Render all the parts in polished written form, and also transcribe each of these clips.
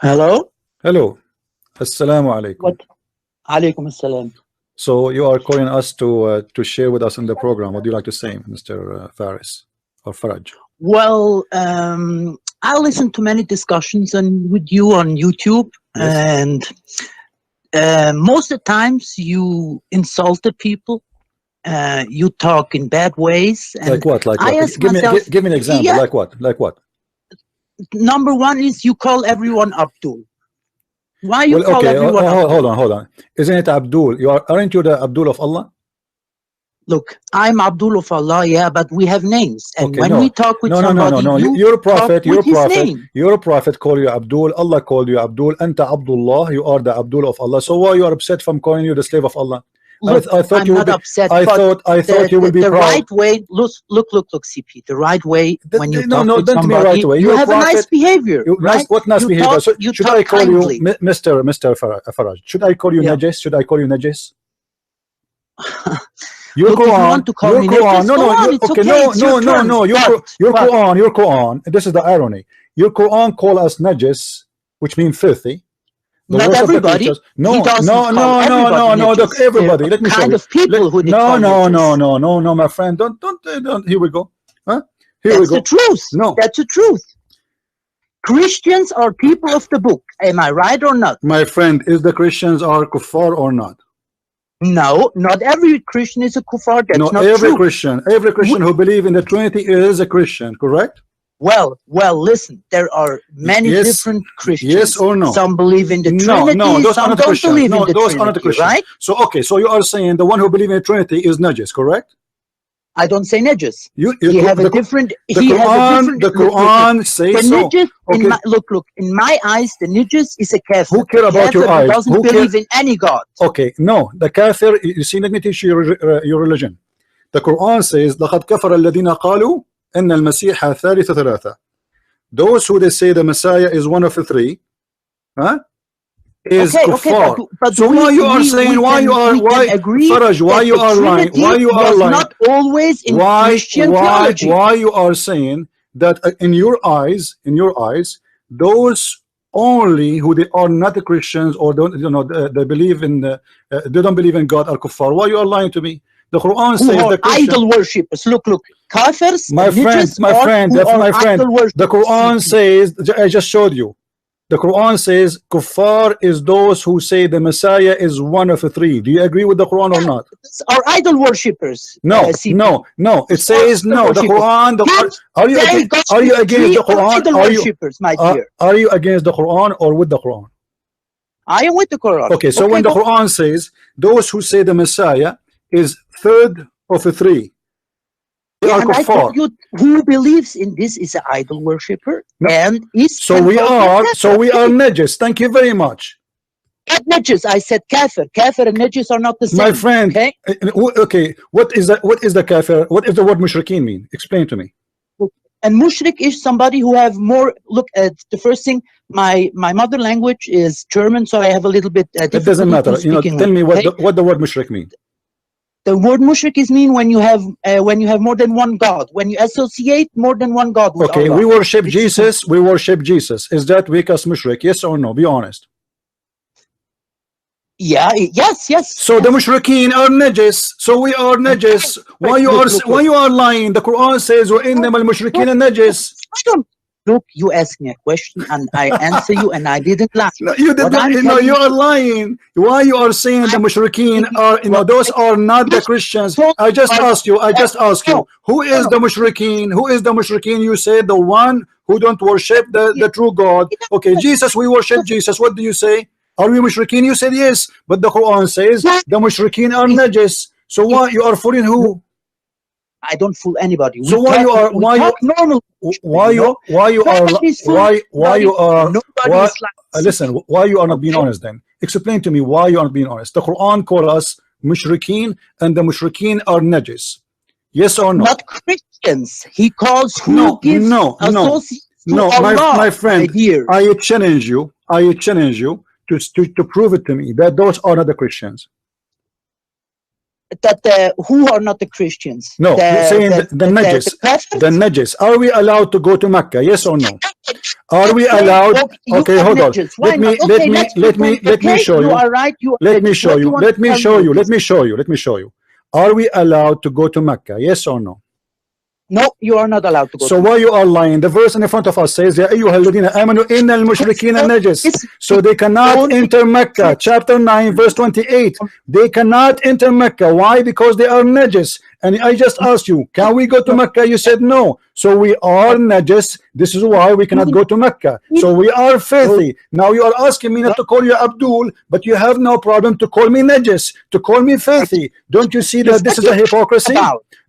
Hello? Hello. Assalamu alaikum. What? Alaikum assalam. So you are calling us to share with us in the program. What do you like to say, Mr. Faris or Faraj? Well, I listen to many discussions with you on YouTube, Yes. and most of the times you insult the people. You talk in bad ways, and Like what? Like I what? ask myself, Give me an example. yeah, Like what? Like what? number one is you call everyone Abdul. Why you Well, call okay. everyone Abdul? Hold on. Isn't it Abdul? Aren't you the Abdul of Allah? Look, I'm Abdul of Allah, yeah, but we have names, and Okay, when we talk with no. somebody, you You're a prophet. talk You're a with his prophet. name. You're a prophet. Call you Abdul. Allah called you Abdul. Anta Abdullah. You are the Abdul of Allah. So why you are upset from calling you the slave of Allah? Look, I thought I'm you not would be. upset, I but thought you will be the proud. right way. Look, CP. The right way when you talk No, with don't mean somebody, right away. you You're a have a nice prophet. behavior, right? What nice You behavior? talk, So you should talk I call kindly. you Mr. Faraj? Should I call you Yeah. Najis? Should I call you Najis? Your Look, if you Quran, want to call your me Quran, Najis, no, go no, on, it's okay, it's your turn. your Quran. This is the irony. Your Quran call us Najis, which means filthy. The Not worst of the everybody. creatures. He No, doesn't no, call no, no, everybody no, no. Look, Najis. everybody. There Let me are show kind you. of people who they No, call no, Najis. no, my friend. Don't. Here we go. Huh? Here That's we the go. truth. No. That's the truth. Christians are people of the book. Am I right or not? My friend, is the Christians are kuffar or not? No, not every Christian is a kuffar. That's No, not every true. Christian who believe in the Trinity is a Christian, correct? Well, listen, there are many Yes. different Christians. Yes or no? Some believe in the No, Trinity, those are some not don't Christians. believe in No, the those are not Trinity, Christians. right? So okay, so you are saying the one who believes in the Trinity is Najis, correct? I don't say Najis. You He have a the different. The He has a different. The Quran says The so. Najis, Okay. look, in my eyes, the Najis is a kafir. Who care about your Who eyes? doesn't Who believe care? in any God. Okay, no, the kafir. You see, let me teach you your religion. The Quran says, لَقَدْ كَفَرَ الَّذِينَ قَالُوا إِنَّ الْمَسِيحَ ثَالِثُ ثَلَاثَةٍ. Those who they say the Messiah is one of the three, huh? Is kuffar. But So why you are saying why Faraj, why you are lying? Why you are lying? Not always in Christian theology. Why you are saying that in your eyes, those only who they are not the Christians or don't they believe in they don't believe in God are kuffar? Why you are lying to me? The Quran says the Christian, idol worshippers. Look, kafirs. My friend. The Quran says, I just showed you. The Quran says kuffar is those who say the Messiah is one of the three. Do you agree with the Quran or not? Are idol worshippers. No. It says no. The Quran. Are you against the Quran? Idol worshippers, my dear. Are you against the Quran or with the Quran? I am with the Quran. Okay, so when the Quran says those who say the Messiah is third of the three, they are kuffar. I told you, who believes in this is an idol worshipper, and is so we are Najis. Thank you very much. Not Najis. I said kafir. Kafir and Najis are not the same. My friend. Okay. What is the kafir? What does the word mushrikeen mean? Explain to me. And mushrik is somebody who have more. Look at the first thing. My mother language is German, so I have a little bit. It doesn't matter. Tell me what the word mushrik means. The word mushrik is mean when you have more than one God, when you associate more than one God with Allah. We worship Jesus. We worship Jesus. Is that make us mushrik? Yes or no? Be honest. Yeah. Yes. So the mushrikeen are najis. So we are najis. Why you are lying? The Quran says وَإِنَّمَا الْمُشْرِكِينَ najis. Look, you asked me a question and I answer you, and I didn't lie. No, you did not. No, you are lying. Why you are saying the mushrikeen are? Those are not the Christians. I just asked you. Who is the mushrikeen? Who is the mushrikeen? You said the one who don't worship the true God. Okay, Jesus. We worship Jesus. What do you say? Are we mushrikeen? You said yes, but the Quran says the mushrikeen are najis. So why you are fooling who? I don't fool anybody. So why you are not being honest then? Explain to me why you are not being honest. The Quran calls us mushrikeen, and the mushrikeen are najis. Yes or no? Not Christians. He calls who gives my friend. I challenge you to prove it to me that those are not the Christians. That who are not the Christians? No, saying the najis. The najis. Are we allowed to go to Mecca? Yes or no? Are we allowed? Okay, hold on. Let me show you. You are right. Let me show you. Let me show you. Let me show you. Let me show you. Are we allowed to go to Mecca? Yes or no? No, you are not allowed to go. So why you are lying? The verse in front of us says, "Ya ayyuhalladhina amanu innal mushrikina najas." So they cannot enter Mecca. Chapter 9, verse 28. They cannot enter Mecca. Why? Because they are najas. And I just asked you, can we go to Mecca? You said no. So we are najas. This is why we cannot go to Mecca. So we are filthy. Now you are asking me not to call you Abdul, but you have no problem to call me najas, to call me filthy. Don't you see that this is a hypocrisy?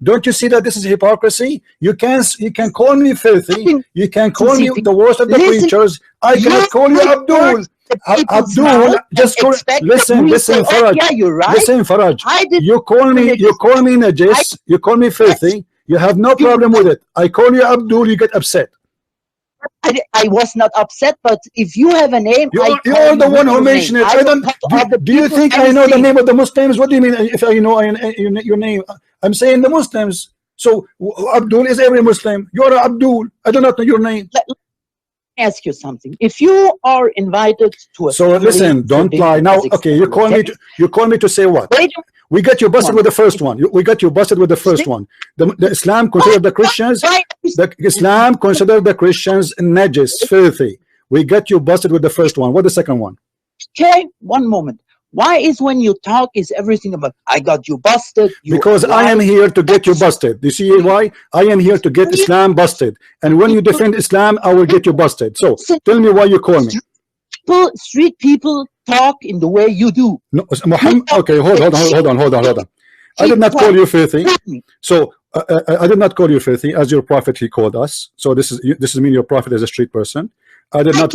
Don't you see that this is hypocrisy? You can call me filthy. You can call me the worst of the creatures. I cannot call you Abdul. Abdul, just call, listen, Faraj. Yeah, you're right. Listen, Faraj. You call me najis. You call me filthy. You have no problem with it. I call you Abdul. You get upset. I was not upset, but if you have a name, you're the one who mentioned it. I don't. Do you think I know the name of the Muslims? What do you mean? If I know your name, I'm saying the Muslims. So Abdul is every Muslim. You're Abdul. I do not know your name. Let me ask you something. If you are invited to a listen, don't lie now. Okay, you call me to say what? We got you busted with the first one. We got you busted with the first one. The Islam considered the Christians. Islam considered the Christians najis, filthy. We got you busted with the first one. What's the second one? Okay, one moment. Why is when you talk is everything about I got you busted? Because I am here to get you busted. You see why? I am here to get Islam busted. And when you defend Islam, I will get you busted. So tell me why you call me. Street people talk in the way you do. No, Muhammad. Okay, hold on. I did not call you filthy. So I did not call you filthy. As your prophet, he called us. So this is mean your prophet is a street person. I did not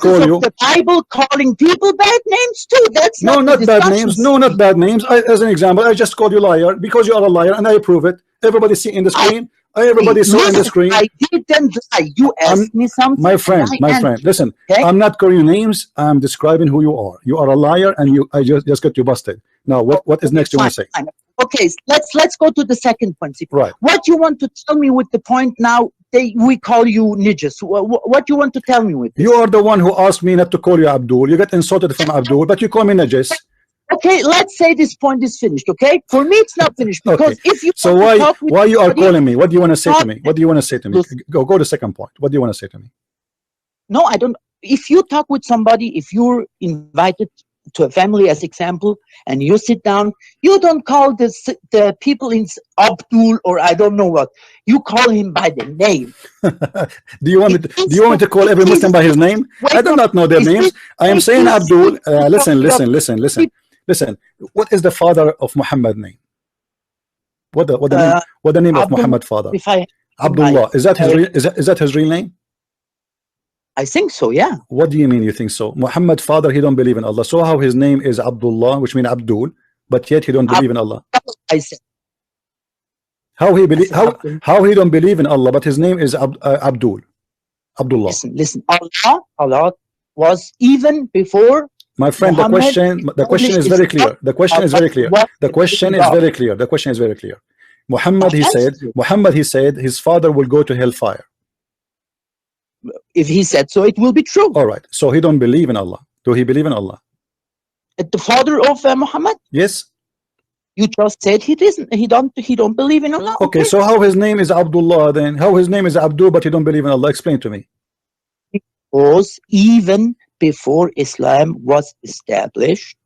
call you. The Bible calling people bad names too. That's not bad names. No, not bad names. As an example, I just called you liar because you are a liar, and I prove it. Everybody see in the screen. Everybody saw in the screen. I didn't lie. You asked me something. My friend, listen. Okay? I'm not calling you names. I'm describing who you are. You are a liar, and I just got you busted. Now, what is next you want to say? Fine. Okay, let's go to the second point. Right. What you want to tell me with the point now? We call you najis. What you want to tell me with this? You are the one who asked me not to call you Abdul. You get insulted from Abdul, but you call me najis. Okay, let's say this point is finished. Okay, for me it's not finished because if you so why you are calling me? What do you want to say to me? What do you want to say to me? Go to the second point. What do you want to say to me? No, I don't. If you talk with somebody, if you're invited to a family as example, and you sit down, you don't call the people in Abdul or I don't know what. You call him by the name. Do you want me to call every Muslim by his name? I do not know their names. I am saying Abdul. Listen. What is the father of Muhammad name? What the name of Muhammad father? Abdullah. Is that his real name? I think so, yeah. What do you mean you think so? Muhammad father, he don't believe in Allah. So how his name is Abdullah, which means Abdul, but yet he don't believe in Allah. I said. How he don't believe in Allah, but his name is Abdul. Abdullah. Listen. Allah was even before. My friend, Muhammad, the question is very clear. The question is very clear. The question is very clear. Muhammad, he said his father will go to hellfire. If he said so, it will be true. All right. So he don't believe in Allah. Do he believe in Allah? The father of Muhammad? Yes. You just said he doesn't. He don't believe in Allah. Okay. So how his name is Abdullah then? How his name is Abdul, but he don't believe in Allah? Explain to me. Because even before Islam was established,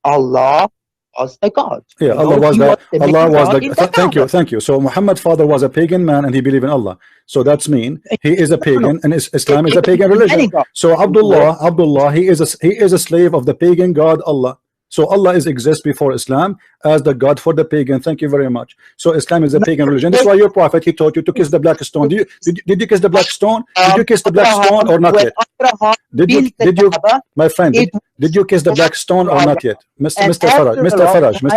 Allah was a God. Yeah, Allah was the. Thank you. So Muhammad's father was a pagan man, and he believed in Allah. So that's mean he is a pagan, and Islam is a pagan religion. So Abdullah, he is a slave of the pagan God Allah. So Allah exists before Islam as the God for the pagan. Thank you very much. So Islam is a pagan religion. That's why your prophet, he taught you to kiss the black stone. Did you kiss the black stone? Did you kiss the black stone or not yet? Did you, my friend? Did you kiss the black stone or not yet, Mr.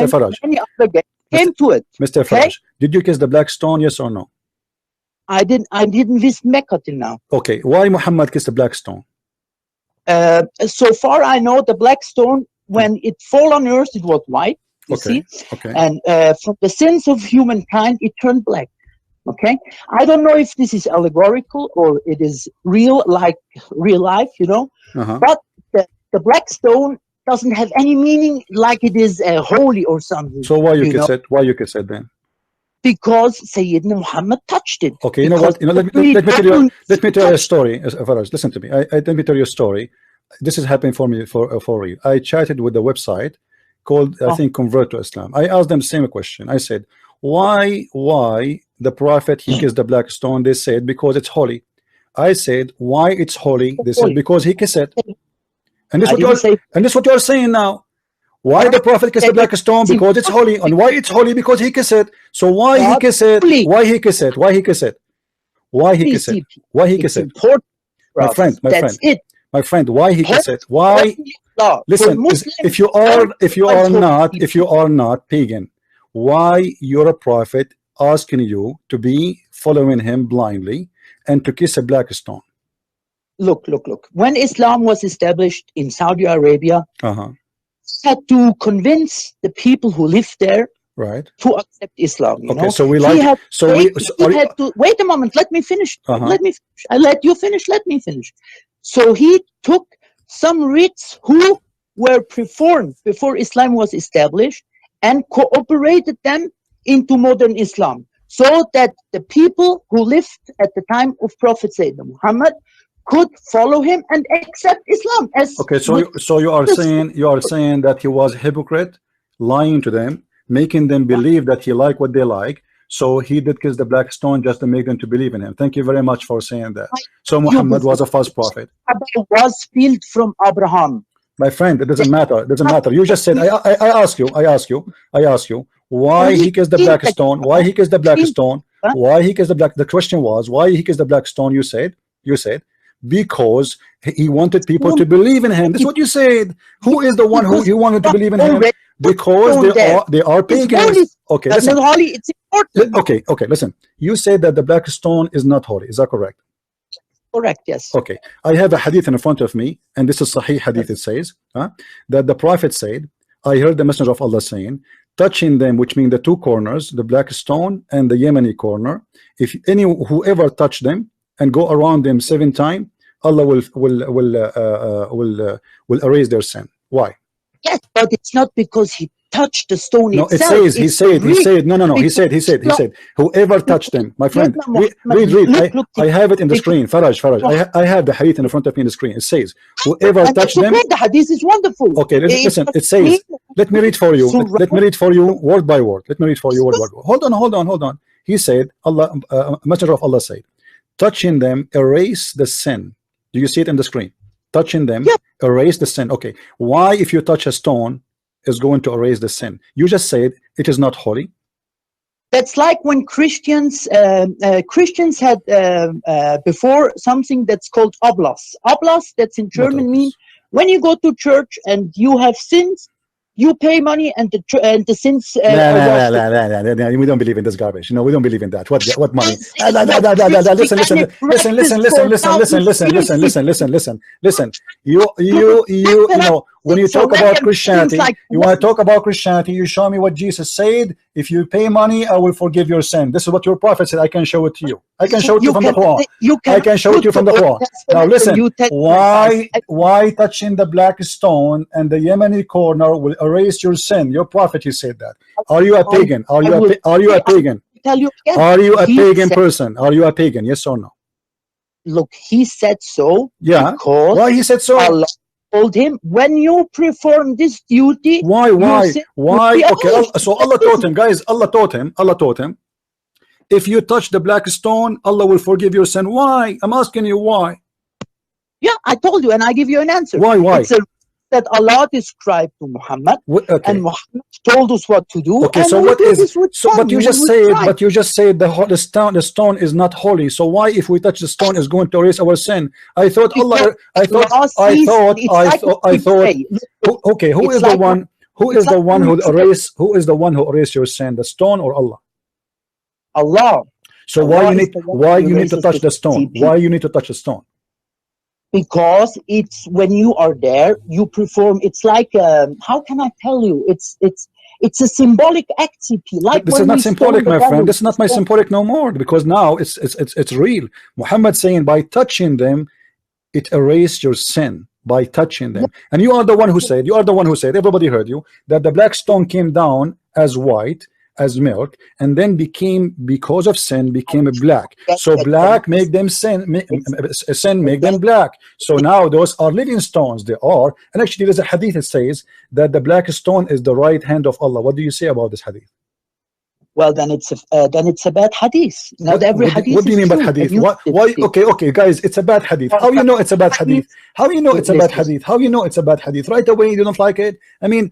Faraj? Came to it. Mr. Faraj, did you kiss the black stone? Yes or no? I didn't visit Mecca till now. Okay, why Muhammad kissed the black stone? So far I know the black stone, when it fall on earth, it was white. You see, okay. And from the sins of humankind, it turned black. Okay, I don't know if this is allegorical or it is real, like real life, you know. Uh-huh. But the black stone doesn't have any meaning like it is holy or something, So why you you know, kiss it? Why you kiss it then? because Sayyidina Muhammad touched it. Okay, you know Because what? You know, every Abdul let me tell you a touched story. Faraj, listen to me. Let me tell you a story. This is happening for me for real. I chatted with the website called, I oh, think, Convert to Islam. I asked them the same question. I said, why the prophet he kissed the black stone? They said because it's holy. I said, why it's holy? They said holy. because he kissed it. And I didn't say this what you're saying now. Why the prophet kissed the that black stone? it's Because it's holy. And why it's holy? Because he kissed it. So why he not kiss it? holy. Why he kiss it? Why he kiss it? Why he kiss it? See, Why he kiss it's it? important for My friend, us. That's it. my friend, why he kiss it? Holy Why? law. For Listen, Muslims, if you God's are holy not people. pagan, why your prophet asking you to be following him blindly and to kiss a black stone? Look. When Islam was established in Saudi Arabia, Uh-huh. had to convince the people who lived there Right. to accept Islam. You Okay, know, so we he like had so wait, we so he are you, had to wait a moment. Let me finish. uh-huh. Let me finish. I let you finish. Let me finish. So he took some rites who were performed before Islam was established and cooperated them into modern Islam, so that the people who lived at the time of Prophet Sayyidina Muhammad could follow him and accept Islam as Okay, with so you are saying that he was a hypocrite, lying to them, making them believe that he like what they like. So he did kiss the black stone just to make them to believe in him. Thank you very much for saying that. So you Muhammad was before. a false prophet. Was filled from Abraham. My friend, it doesn't matter. It doesn't matter. You just said I ask you why he kissed the black stone. Why he kissed the black stone? Why he kissed the black? The question was why he kissed the black stone. You said because he wanted people to believe in him. That's what you said. Who is the one who you wanted to believe in him? Because they are pagans. Okay, listen. Holy, it's important. Okay, listen. You said that the black stone is not holy. Is that correct? Correct, yes. Okay, I have a hadith in front of me, and this is Sahih hadith. It says that the Prophet said, I heard the Messenger of Allah saying, touching them, which mean the two corners, the black stone and the Yemeni corner, if whoever touch them and go around them 7 times, Allah will erase their sin. Why? Yes, but it's not because he touched the stone No, it itself. says he said no, he said whoever touched them, my friend, read. I have it in the screen. Faraj, I have the hadith in front of me in the screen. It says whoever touched them. The hadith is wonderful. Okay, listen. It says, let me read for you. Let me read for you word by word. Let me read for you word by word. Hold on. He said, Allah, Messenger of Allah said, touching them erase the sin. Do you see it in the screen? Touching them erase the sin. Okay, why if you touch a stone is going to erase the sin? You just said it is not holy. That's like when Christians had before something that's called oblast. Oblast, that's in German, mean when you go to church and you have sins, you pay money and the sins. We don't believe in this garbage. No, we don't believe in that. What money? Listen. You know, when you talk about Christianity, you want to talk about Christianity, you show me what Jesus said. If you pay money, I will forgive your sin. This is what your prophet said. I can show it to you. I can show it to you from the Quran. I can show it to you from the Quran. Now listen, why touching the black stone and the Yemeni corner will erase your sin? Your prophet, he said that. Are you a pagan? Are you a pagan? Are you a pagan person? Are you a pagan? Yes or no? Look, he said so. Yeah. Why he said so? Allah told him, when you perform this duty. Why? Okay. So Allah taught him, guys. Allah taught him. If you touch the black stone, Allah will forgive your sin. Why? I'm asking you why. Yeah, I told you, and I give you an answer. Why? It's a that Allah described to Muhammad, and Muhammad told us what to do. Okay, so what is? So, but you just said the stone is not holy. So why, if we touch the stone, is going to erase our sin? I thought Allah. I thought. Okay, who is the one? Who is the one who erase? Who is the one who erase your sin? The stone or Allah? Allah. So why you need to touch the stone? Why you need to touch the stone? Because it's when you are there, you perform. It's like how can I tell you? It's It's a symbolic act, CP. Like This when is not we symbolic, stone the my friend. devil. This is not my symbolic no more, because now it's real. Muhammad saying by touching them, it erased your sin by touching them. And you are the one who said, everybody heard you, that the black stone came down as white, as milk, and then became, because of sin, became black. So black make them sin, sin make them black. So now those are living stones. They are. And actually there's a hadith that says that the black stone is the right hand of Allah. What do you say about this hadith? Well, then it's a bad hadith. Not every hadith. What do you mean bad hadith? Why? Okay, guys, it's a bad hadith. How you know it's a bad hadith? How you know it's a bad hadith? How you know it's a bad hadith? Right away, you don't like it. I mean,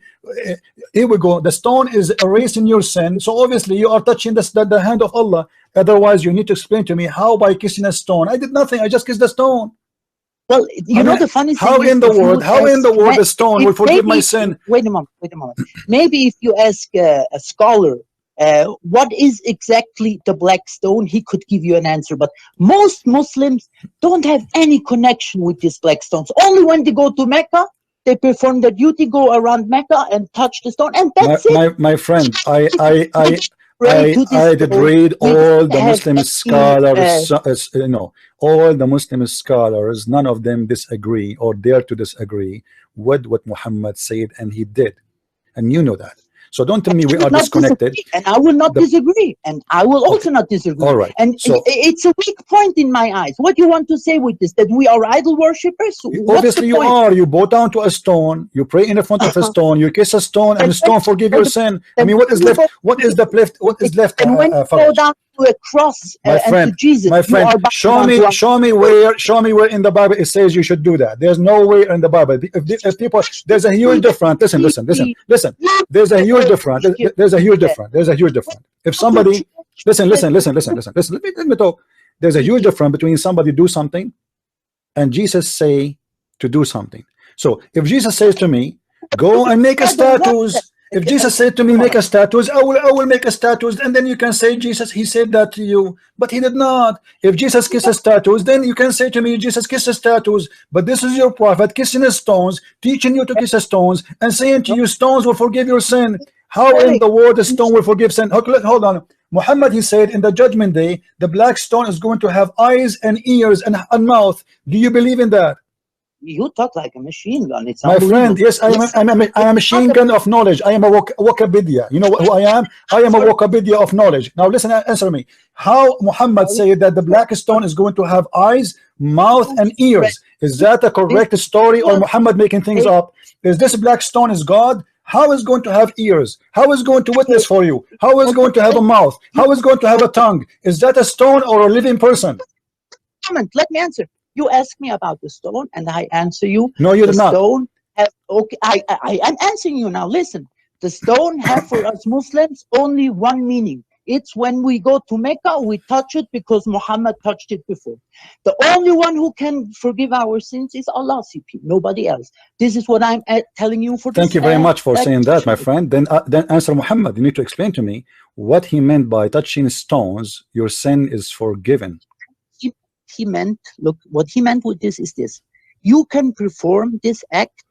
here we go. The stone is erasing your sin, so obviously you are touching the hand of Allah. Otherwise, you need to explain to me how by kissing a stone. I did nothing. I just kissed the stone. Well, you know the funny thing. How in the world the stone will forgive my sin? Wait a moment. Maybe if you ask a scholar, what is exactly the black stone, he could give you an answer. But most Muslims don't have any connection with these black stones. Only when they go to Mecca, they perform their duty, go around Mecca and touch the stone, and that's it. My friend, I did read all the Muslim scholars, all the Muslim scholars, none of them disagree or dare to disagree with what Muhammad said, and he did, and you know that. So don't tell me we are disconnected. And I will not disagree. And I will also not disagree. All right. And so, it's a weak point in my eyes. What do you want to say with this? That we are idol worshippers? Obviously you are. You bow down to a stone. You pray in the front of a stone. You kiss a stone, and the stone forgive your sin. I mean, what is left? What is left? What is left? And when you go down to a cross and to Jesus, my friend, show me where in the Bible it says you should do that. There's nowhere in the Bible. If people, there's a huge difference. Listen. There's a huge difference. There's a huge difference. If somebody, listen. Let me talk. There's a huge difference between somebody do something and Jesus say to do something. So if Jesus says to me, go and make a statues. If Jesus said to me, make a statues, I will make a statues, and then you can say, Jesus, he said that to you, but he did not. If Jesus kisses statues, then you can say to me, Jesus kisses statues, but this is your prophet kissing the stones, teaching you to kiss the stones, and saying to you, stones will forgive your sin. How in the world a stone will forgive sin? Hold on. Muhammad, he said, in the judgment day, the black stone is going to have eyes and ears and a mouth. Do you believe in that? You talk like a machine gun. It's my friend. Yes, I am a machine gun of knowledge. I am a Wikipedia. You know who I am? I am a Wikipedia of knowledge. Now listen, answer me. How Muhammad said that the black stone is going to have eyes, mouth, and ears? Is that a correct story, or Muhammad making things up? Is this black stone is God? How is going to have ears? How is going to witness for you? How is going to have a mouth? How is going to have a tongue? Is that a stone or a living person? Let me answer. You ask me about the stone, and I answer you. No, you did not. Stone has, okay, I am answering you now. Listen, the stone has for us Muslims only one meaning. It's when we go to Mecca, we touch it because Muhammad touched it before. The only one who can forgive our sins is Allah, CP, nobody else. This is what I'm telling you for. Thank you very much for saying that, my friend. Then answer Muhammad. You need to explain to me what he meant by touching stones. Your sin is forgiven. He meant, look, what he meant with this is this: you can perform this act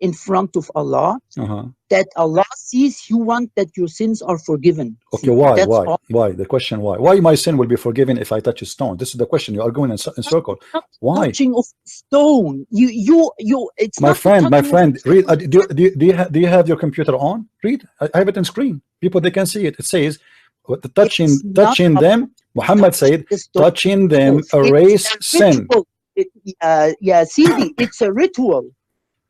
in front of Allah, that Allah sees you want that your sins are forgiven. Okay, why? The question why my sin will be forgiven if I touch a stone? This is the question. You are going in circle. Why? Touching of stone. It's my friend. Read. Do you have your computer on? Read. I have it on screen. People, they can see it. It says, touching them. Muhammad said, touching them erase sin. Yeah, see, it's a ritual.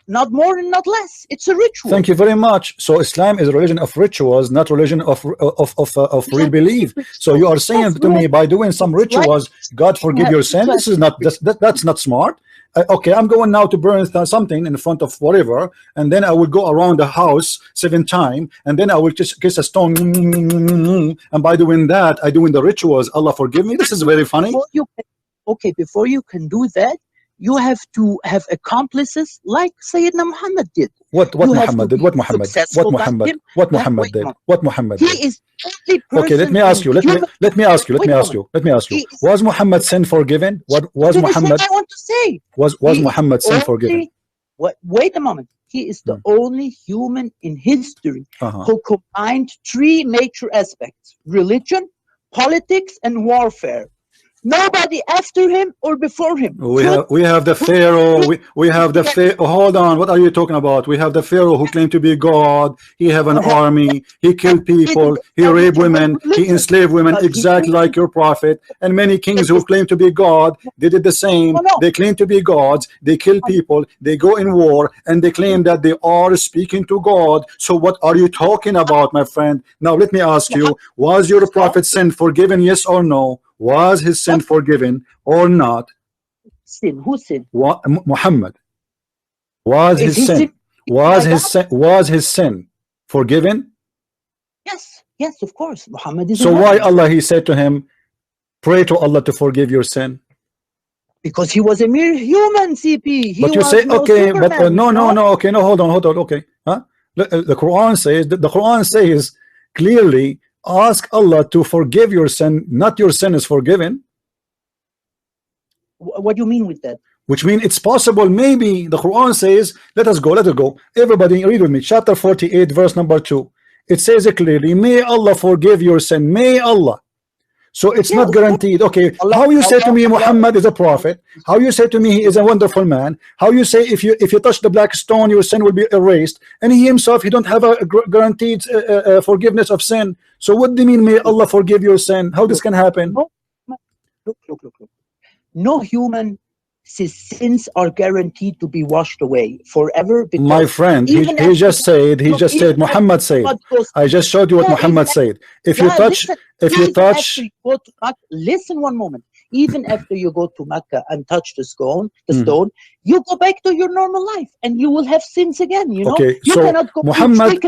Not more and not less. It's a ritual. Thank you very much. So Islam is a religion of rituals, not religion of real belief. So you are saying to me, by doing some rituals, God forgive your sin? This is not that's not smart. Okay, I'm going now to burn something in front of whatever, and then I will go around the house 7 times, and then I will just kiss a stone, and by doing that, I doing the rituals. Allah forgive me. This is very funny. Before you can do that, you have to have accomplices like Sayyidina Muhammad did. What Muhammad did? What Muhammad did? What Muhammad did? He is only person. Okay, let me ask you. Let me ask you. Was Muhammad's sin forgiven? What was Muhammad? I want to say. Was Muhammad's sin forgiven? wait a moment. He is the only human in history Uh-huh. who combined three major aspects: religion, politics, and warfare. Nobody after him or before him. We have the Pharaoh. We have the Pharaoh. Hold on. What are you talking about? We have the Pharaoh who claimed to be God. He have an army. He killed people. He raped women. He enslaved women, exactly like your prophet. And many kings who claim to be God, they did the same. They claim to be gods. They kill people. They go in war, and they claim that they are speaking to God. So what are you talking about, my friend? Now let me ask you: was your prophet's sin forgiven? Yes or no? Was his sin forgiven or not? Sin. Who sinned? Muhammad. Was Is his he sin? sin? Was his sin? Was his sin forgiven? Yes, yes, of course. Muhammad is. So why Allah he said to him, pray to Allah to forgive your sin? Because he was a mere human, CP. But you say okay, but no. Okay, no, hold on. Okay, huh? The Quran says that the Quran says clearly, ask Allah to forgive your sin, not your sin is forgiven. What do you mean with that? Which means it's possible. Maybe the Quran says, let us go. Everybody read with me. Chapter 48, verse number 2. It says it clearly, may Allah forgive your sin. May Allah. So it's not guaranteed. Okay, how you say to me Muhammad is a prophet? How you say to me he is a wonderful man? How you say if you touch the black stone your sin will be erased? And he himself, he don't have a guaranteed forgiveness of sin. So what do you mean may Allah forgive your sin? How this can happen? Look. No human sins are guaranteed to be washed away forever. My friend, he just said Muhammad said. I just showed you what Muhammad said. If you touch, listen one moment. Even after you go to Mecca and touch the stone, you go back to your normal life and you will have sins again. You know. Okay, you so cannot go Muhammad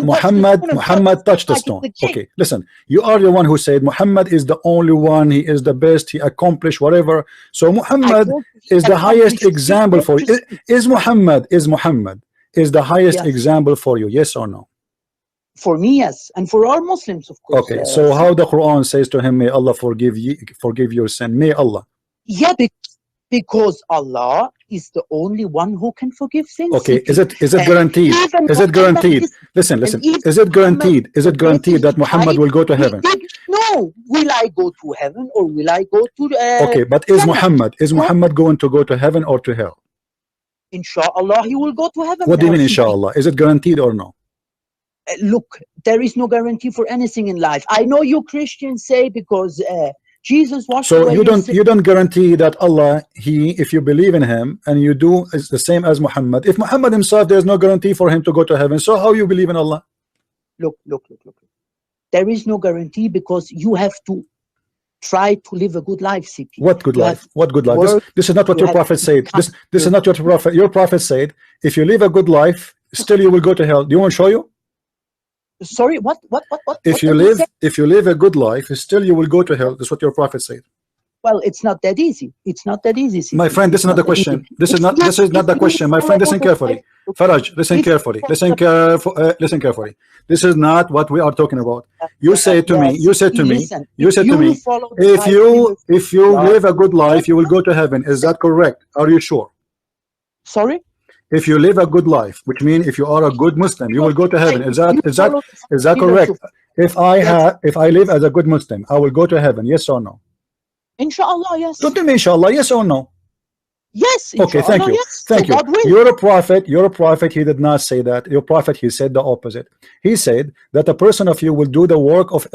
touched the stone. Okay, listen, you are the one who said Muhammad is the only one. He is the best. He accomplished whatever. So Muhammad is the highest example for you. Is Muhammad the highest example for you? Yes or no? For me, yes, and for all Muslims, of course. Okay, so how the Quran says to him, may Allah forgive your sin. May Allah. Yeah, because Allah is the only one who can forgive sins. Okay, is it guaranteed? Is it guaranteed? Listen. Is it guaranteed? Is it guaranteed that Muhammad will go to heaven? No. Will I go to heaven or will I go to? Okay, but is Muhammad going to go to heaven or to hell? Inshallah, he will go to heaven. What do you mean, inshallah? Is it guaranteed or no? Look, there is no guarantee for anything in life. I know you Christians say because Jesus washed away. So you don't guarantee that Allah, if you believe in him and you do is the same as Muhammad. If Muhammad himself, there's no guarantee for him to go to heaven. So how you believe in Allah? Look. There is no guarantee because you have to try to live a good life, CP. What good life? What good life? This is not what your prophet said. This is not your prophet. Your prophet said, if you live a good life, still you will go to hell. Do you want to show you? Sorry, what? If you live a good life, still you will go to hell. That's what your prophet said. Well, it's not that easy. It's not that easy. My friend, this is not the question. This is not the question. My friend, listen carefully. Faraj, listen carefully. Listen carefully. This is not what we are talking about. You said to me, if you live a good life, you will go to heaven. Is that correct? Are you sure? Sorry? If you live a good life, which means if you are a good Muslim, you will go to heaven. Is that correct? If I live as a good Muslim, I will go to heaven. Yes or no? Inshallah, yes. Don't tell me inshallah, yes or no? Yes. Okay, thank you. Yes. Thank you. You're a prophet. He did not say that. Your prophet, he said the opposite. He said that a person of you will do the work of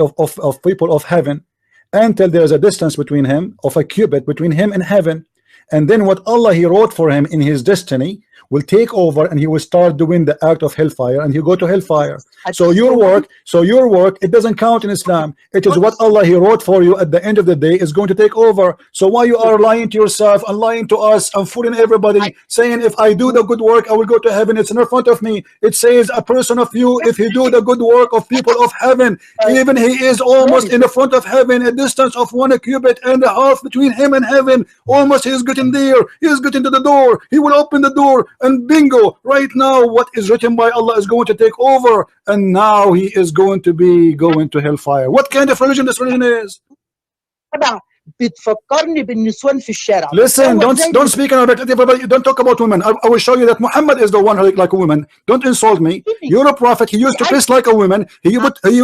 people of heaven until there is a distance between him, of a cubit between him and heaven. And then what Allah he wrote for him in his destiny will take over, and he will start doing the act of hellfire, and he'll go to hellfire. So your work, it doesn't count in Islam. It is what Allah he wrote for you at the end of the day is going to take over. So why you are lying to yourself and lying to us and fooling everybody, saying if I do the good work I will go to heaven? It's in front of me. It says a person of you, if he do the good work of people of heaven, even he is almost in the front of heaven, a distance of 1 cubit and a half between him and heaven. Almost he is getting there. He is getting to the door. He will open the door. And bingo, right now what is written by Allah is going to take over, and now he is going to be going to hellfire. What kind of religion this religion is? بتفكرني بالنسوان في الشارع. Listen, don't speak in Arabic. Everybody, don't talk about women. I will show you that Muhammad is the one who look like a woman. Don't insult me. You're a prophet. He used to dress like a woman. He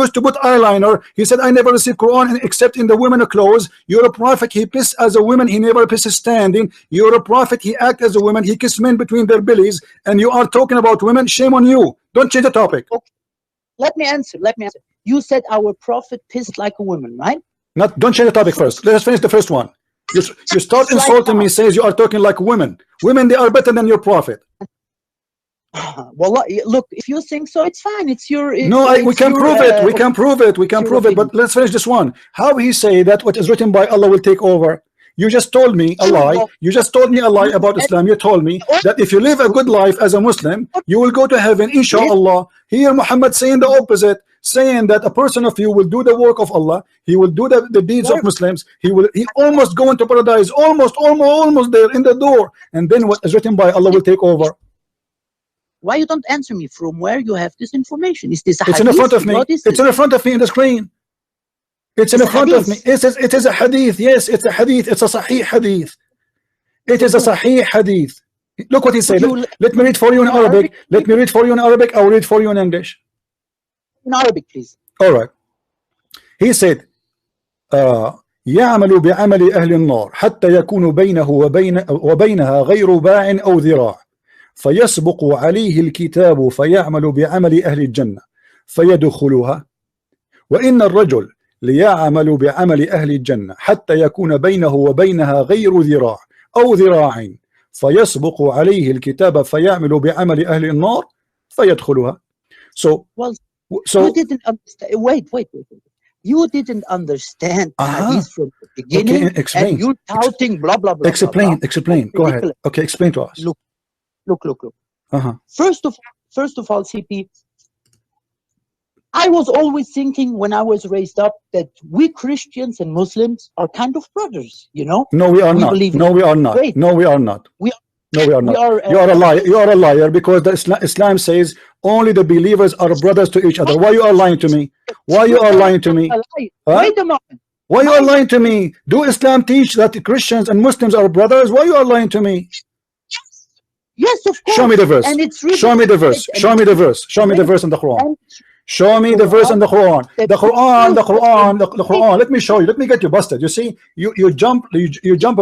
used to put eyeliner. He said, I never received Quran except in the women clothes. You're a prophet. He pissed as a woman. He never pisses standing. You're a prophet. He act as a woman. He kissed men between their bellies. And you are talking about women. Shame on you. Don't change the topic. Okay. Let me answer. You said our prophet pissed like a woman, right? Don't change the topic first. Let us finish the first one. You start insulting me, says you are talking like women. Women, they are better than your prophet. Well, look, if you think so, it's fine. It's your. We can prove it. We can prove it. We can prove it. But let's finish this one. How he say that what is written by Allah will take over? You just told me a lie. You just told me a lie about Islam. You told me that if you live a good life as a Muslim, you will go to heaven, inshallah. Here Muhammad saying the opposite, saying that a person of you will do the work of Allah. He will do the deeds of Muslims. He almost go into paradise, almost there in the door. And then what is written by Allah will take over. Why you don't answer me? From where you have this information? Is this a hadith? It's in front of me. It's in front of me in the screen. It's in front of me. It is a hadith. Yes, it's a hadith. It's a sahih hadith. It is a sahih hadith. Look what he said. Let me read for you in Arabic. Let me read for you in Arabic. I will read for you in English. In Arabic, please. All right. He said, يعمل بعمل أهل النار حتى يكون بينه وبينها غير باع أو ذراع فيسبق عليه الكتاب فيعمل بعمل أهل الجنة فيدخلها وإن الرجل ليعمل بعمل أهل الجنة حتى يكون بينه وبينها غير ذراع أو ذراع فيسبق عليه الكتاب فيعمل بعمل أهل النار فيدخلها. So you didn't understand. Wait. You didn't understand hadith from the beginning. Okay, explain. And you're touting blah blah blah. Explain. Go ahead. Okay, explain to us. Look. First of all, CP, I was always thinking when I was raised up that we Christians and Muslims are kind of brothers, you know? No, we are not. No, we are not. No, we are not. No, we are not. You are a liar. You are a liar because the Islam says only the believers are brothers to each other. Why you are lying to me? Why you are lying to me? Wait a moment. Why you are lying to me? Do Islam teach that Christians and Muslims are brothers? Why you are lying to me? Yes, of course. Show me the verse. And it's really show me the verse. Show me the verse. Show me the verse in the Quran. Show me the verse in the Quran. The Quran. Let me show you. Let me get you busted. You see, you jump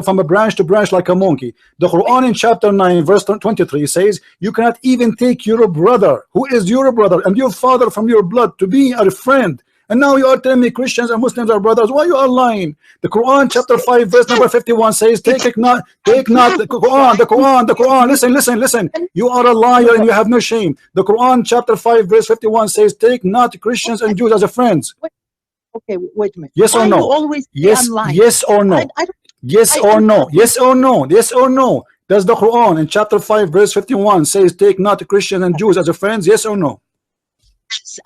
from a branch to branch like a monkey. The Quran in chapter 9 verse 23 says you cannot even take your brother who is your brother and your father from your blood to be a friend. And now you are telling me Christians and Muslims are brothers. Why you are lying? The Quran chapter 5 verse number 51 says take not the Quran. Listen. You are a liar and you have no shame. The Quran chapter 5 verse 51 says take not Christians and Jews as a friends. Okay, wait a minute. Yes or no? Yes or no? Yes or no? Yes or no? Yes or no? Does the Quran in chapter 5 verse 51 says take not Christians and Jews as a friends? Yes or no?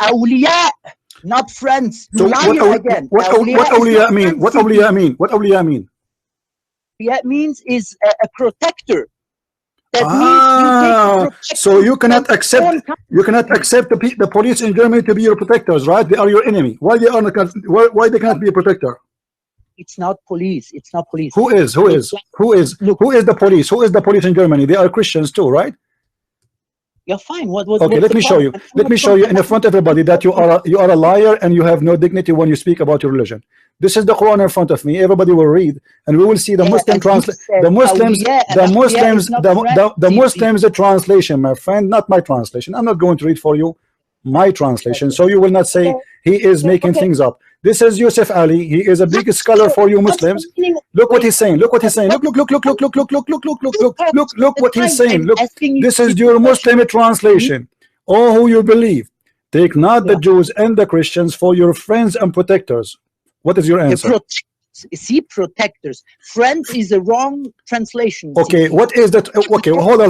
Awliya, not friends. So what awliya mean? What awliya mean? What awliya mean? Awliya means is a protector. That means so you cannot accept the police in Germany to be your protectors, right? They are your enemy. Why they are not? Why they cannot be a protector? It's not police. It's not police. Who is the police? Who is the police in Germany? They are Christians too, right? Yeah, fine. Okay, let me show you. Let me show you in front of everybody that you are a liar and you have no dignity when you speak about your religion. This is the Quran in front of me. Everybody will read, and we will see the Muslim translation. The Muslims translation, my friend, not my translation. I'm not going to read for you my translation, so you will not say he is making things up. This is Yusuf Ali. He is a big scholar for you Muslims. Look what he's saying. Look what he's saying. Look what he's saying. Look, this is your Muslim translation. Oh, who you believe. Take not the Jews and the Christians for your friends and protectors. What is your answer? See, protectors. Friends is a wrong translation. Okay, what is that? Okay, hold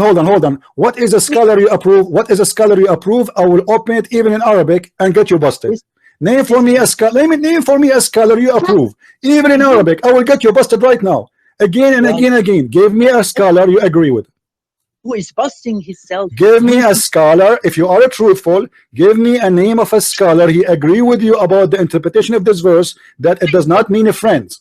on. What is a scholar you approve? What is a scholar you approve? I will open it even in Arabic and get you busted. Name for me a scholar. Name for me a scholar you approve, even in Arabic. I will get you busted right now, again and again. Give me a scholar you agree with. Who is busting himself? Give me a scholar. If you are truthful, give me a name of a scholar he agree with you about the interpretation of this verse that it does not mean a friend.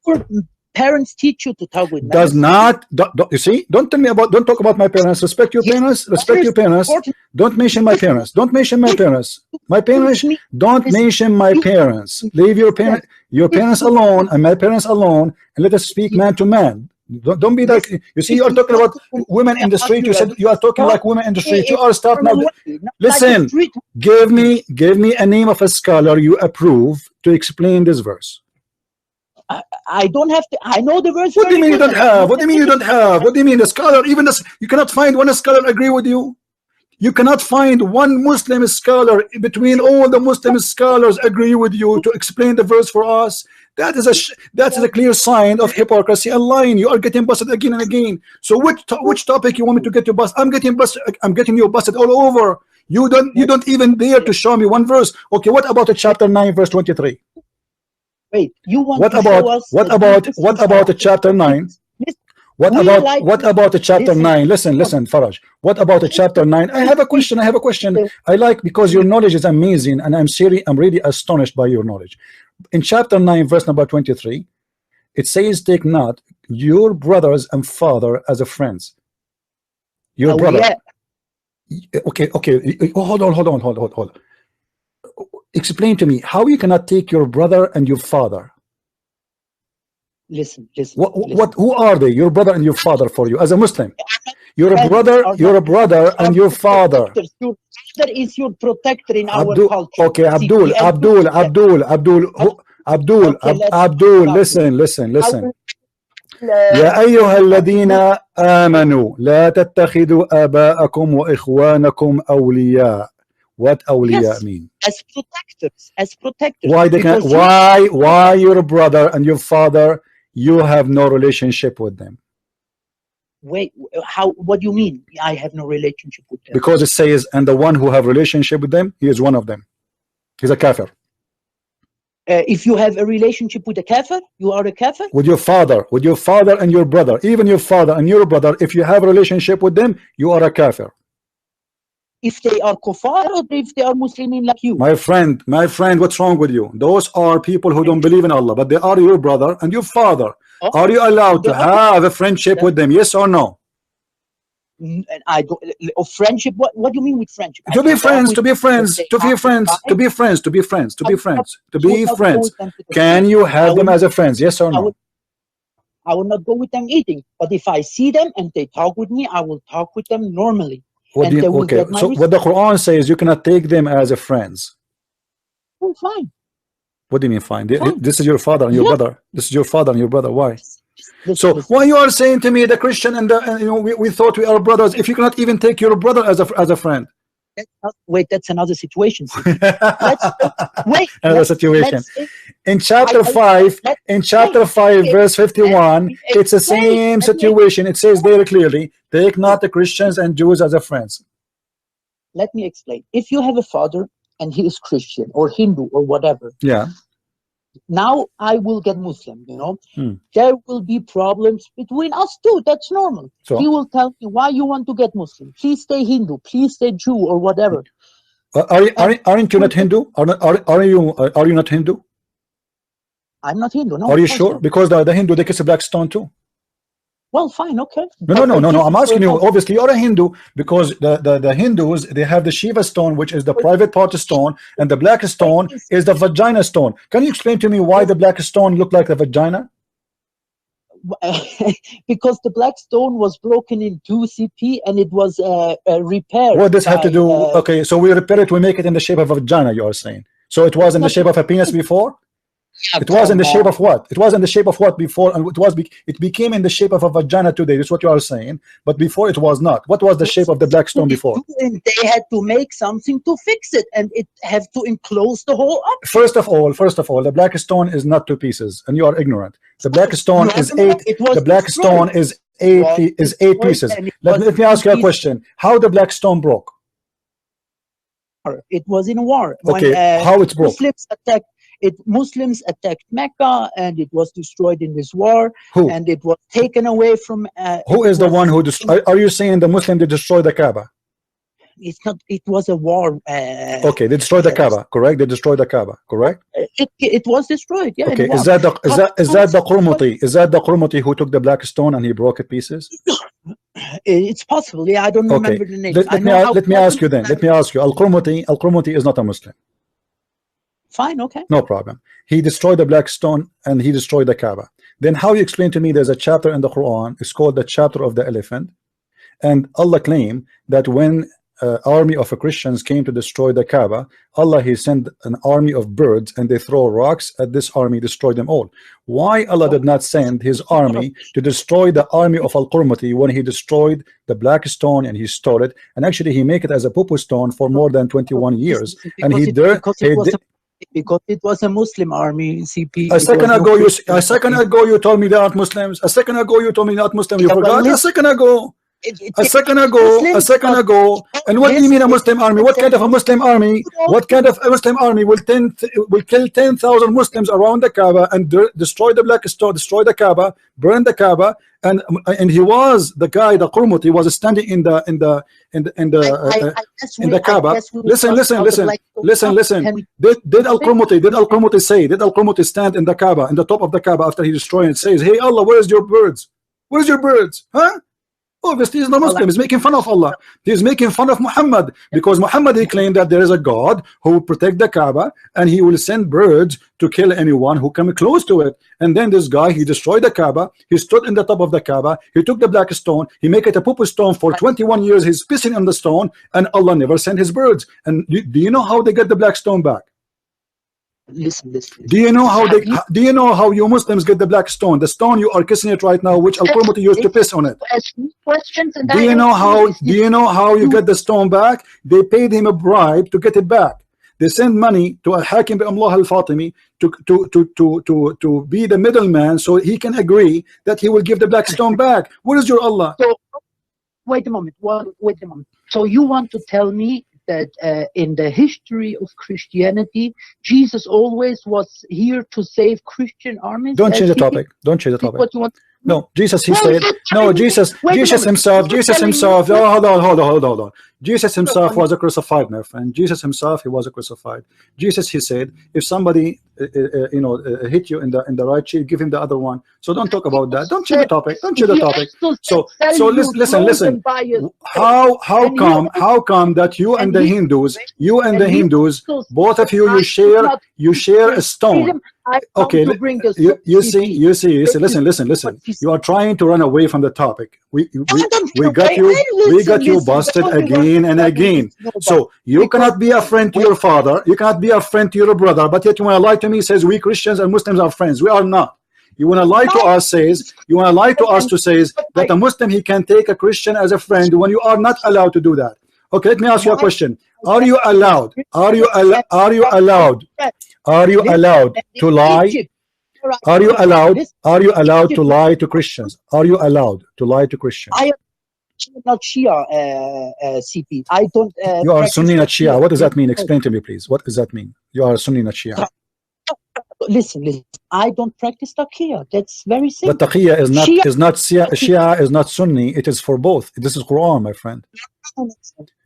your parents teach you to talk with men? Does not, you see, don't tell me about, don't talk about my parents. Respect your parents, respect your parents. Don't mention my parents. Don't mention my parents. My parents, don't mention my parents. Leave your parents alone and my parents alone, and let us speak man to man. Don't be like, you see, you're talking about women in the street. You said you are talking like women in the street. You are starting now. Listen, give me a name of a scholar you approve to explain this verse. I don't have to. I know the verse. What do you mean you don't have? What do you mean you don't have? What do you mean the scholar? Even this, you cannot find one scholar agree with you. You cannot find one Muslim scholar between all the Muslim scholars agree with you to explain the verse for us. That is a clear sign of hypocrisy and lying. You are getting busted again and again. So which topic you want me to get you busted? I'm getting busted. I'm getting you busted all over. You don't even dare to show me one verse. Okay, what about the chapter 9 verse 23? Wait, you want what to about show us what about the chapter 9? What about the chapter 9? Listen, Faraj. What about the chapter 9? I have a question. I like, because your knowledge is amazing, and I'm really astonished by your knowledge. In chapter 9, verse number 23, it says, "Take not your brothers and father as a friends." Your brother. Yeah. Okay. Hold on. Explain to me how you cannot take your brother and your father. Listen. Who are they? Your brother and your father for you as a Muslim. You're a brother and your father. Your father is your protector in our culture. Okay, Abdul. Listen. يا أيها الذين آمنوا لا تتخذوا آباءكم وإخوانكم أولياء. What awliya mean? As protectors. Why your brother and your father, you have no relationship with them? Wait, how? What do you mean? I have no relationship with them? Because it says, and the one who have relationship with them, he is one of them. He's a kafir. If you have a relationship with a kafir, you are a kafir. With your father and your brother, even your father and your brother, if you have a relationship with them, you are a kafir. If they are kuffar or if they are Muslimin like you. My friend, what's wrong with you? Those are people who don't believe in Allah, but they are your brother and your father. Okay. Are you allowed to have a friendship with them? Yes or no? And I don't. Friendship. What do you mean with friendship? To be friends. Can you have them as a friends? Yes or no? I will not go with them eating, but if I see them and they talk with me, I will talk with them normally. So what the Quran says, you cannot take them as a friends. Oh, fine. What do you mean fine? This is your father and your brother. This is your father and your brother. Why? So why you are saying to me the Christian and we thought we are brothers, if you cannot even take your brother as a friend? Wait, that's another situation. Another situation. In chapter 5, verse 51, it's the same situation. It says very clearly, take not the Christians and Jews as a friends. Let me explain. If you have a father and he is Christian or Hindu or whatever, yeah. Now I will get Muslim, there will be problems between us too. That's normal. So he will tell me, why you want to get Muslim? Please stay Hindu, please stay Jew or whatever. Aren't you not Hindu? Are you not Hindu? I'm not Hindu. No. Are you sure? Not. Because the Hindu, they kiss a black stone too. Well, fine, okay. No. I'm asking you. Obviously, you're a Hindu because the Hindus, they have the Shiva stone, which is the private part stone, and the black stone is the vagina stone. Can you explain to me why the black stone looked like the vagina? Because the black stone was broken in 2 CP and it was repaired. What does have to do? Okay, so we repair it. We make it in the shape of a vagina. You are saying so? It was in the shape of a penis before. It was in the shape of what? It was in the shape of what before, and it became in the shape of a vagina today. That's what you are saying. But before it was not. What was the shape of the black stone before? And they had to make something to fix it, and it have to enclose the whole up. First of all, the black stone is not 2 pieces, and you are ignorant. The black stone is 8. The black stone is 8 pieces. Let me ask you a question. How the black stone broke? It was in a war. Okay, how it broke? Muslims attacked Mecca and it was destroyed in this war. Who? And it was taken away from who is the one who destroyed? Are you saying the Muslim did destroy the Kaaba? it's not. It was a war. Okay, they destroyed the Kaaba, correct? They destroyed the Kaaba, correct? It was destroyed. Yeah. Okay, is that the Qurmuti? Is that the Qurmuti who took the black stone and he broke it pieces? It's possible. Yeah, I don't Okay, remember the name. let me ask you then. Let me ask you. Al-Qurmuti is not a Muslim. Fine. Okay. No problem. He destroyed the black stone and he destroyed the Kaaba. Then how you explain to me there's a chapter in the Quran, it's called the chapter of the elephant, and Allah claimed that when army of Christians came to destroy the Kaaba, Allah he sent an army of birds and they throw rocks at this army, destroy them all. Why Allah did not send his army to destroy the army of Al-Qurmuti when he destroyed the black stone and he stole it, and actually he made it as a pupu stone for more than 21 years, and because it was a Muslim army, CP. A second ago you told me they aren't Muslims. A second ago you told me not Muslim. You forgot a second ago. A second ago. And what do you mean a Muslim army? What kind of a Muslim army? What kind of a Muslim army will kill 10,000 Muslims around the Kaaba and destroy the black stone, destroy the Kaaba, burn the Kaaba, and he was the guy, the Qurmuti was standing in the Kaaba. Listen. Did Al-Qurmuti stand in the Kaaba, in the top of the Kaaba after he destroyed it, says, "Hey Allah, where's your birds? Where's your birds? Huh?" Obviously, he's not Muslim. He's making fun of Allah. He's making fun of Muhammad, because Muhammad he claimed that there is a God who will protect the Kaaba and he will send birds to kill anyone who come close to it. And then this guy, he destroyed the Kaaba. He stood in the top of the Kaaba. He took the black stone. He make it a pupu stone for 21 years. He's pissing on the stone, and Allah never sent his birds. And do you know how they get the black stone back? Listen. Do you know how you Muslims get the black stone? The stone you are kissing it right now, which Al-Qurmuti used to piss on it. Do you know how you get the stone back? They paid him a bribe to get it back. They send money to Al-Hakim bi Amlah al-Fatimi to be the middleman so he can agree that he will give the black stone back. Where is your Allah? So, wait a moment. So you want to tell me that in the history of Christianity, Jesus always was here to save Christian armies? Don't change the topic. What you want? No, Jesus, he said, no, Jesus himself, hold on. Jesus himself was a crucified, my friend. Jesus himself, he was a crucified. Jesus, he said, if somebody, hit you in the right cheek, give him the other one. So don't talk about that. Don't change the topic. So listen. How come that you and the Hindus, both of you share a stone? Okay, you see. Listen. You are trying to run away from the topic. We got you busted again and again. So you cannot be a friend to your father. You cannot be a friend to your brother. But yet you want to lie to me. Says we Christians and Muslims are friends. We are not. You want to lie to us. To say that a Muslim he can take a Christian as a friend when you are not allowed to do that. Okay, let me ask you a question. Are you allowed to lie? Are you allowed to lie to Christians? Are you allowed to lie to Christians? I am not Shia, CP. I don't. You are Sunni, not Shia. What does that mean? Explain to me, please. What does that mean? You are Sunni, not Shia. Listen. I don't practice taqiyya. That's very simple. But taqiyya Shia is not Sunni. It is for both. This is Quran, my friend.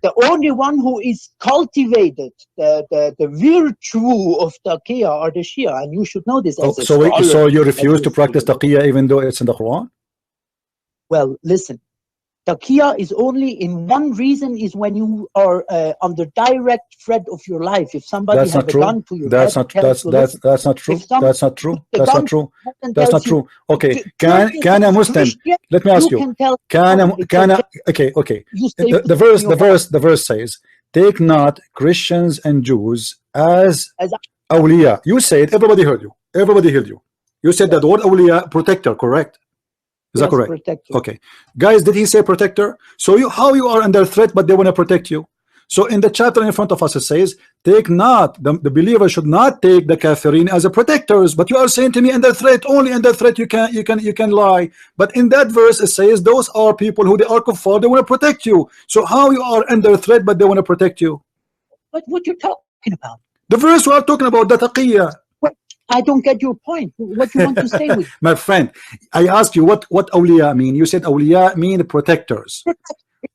The only one who is cultivated the virtue of taqiyya are the Shia, and you should know this. So you refuse to practice taqiyya even though it's in the Quran? Well, listen. Taqiyya is only in one reason, is when you are under direct threat of your life. If somebody has a gun to your head, that's not true. Okay, can a Muslim? Let me ask you. Okay. The verse says, "Take not Christians and Jews as awliya." You said, everybody heard you. You said that the word awliya, protector, correct? Is that correct? Protector. Okay, guys, did he say protector? So how you are under threat, but they want to protect you? So in the chapter in front of us, it says, "Take not the believer should not take the kafirin as a protectors." But you are saying to me, under threat, only under threat you can lie. But in that verse, it says those are people who they are kuffar, they want to protect you. So how you are under threat, but they want to protect you? But what you're talking about? The verse we are talking about, the taqiyya. I don't get your point. What do you want to say with my friend? I asked you what awliya mean. You said awliya mean protectors.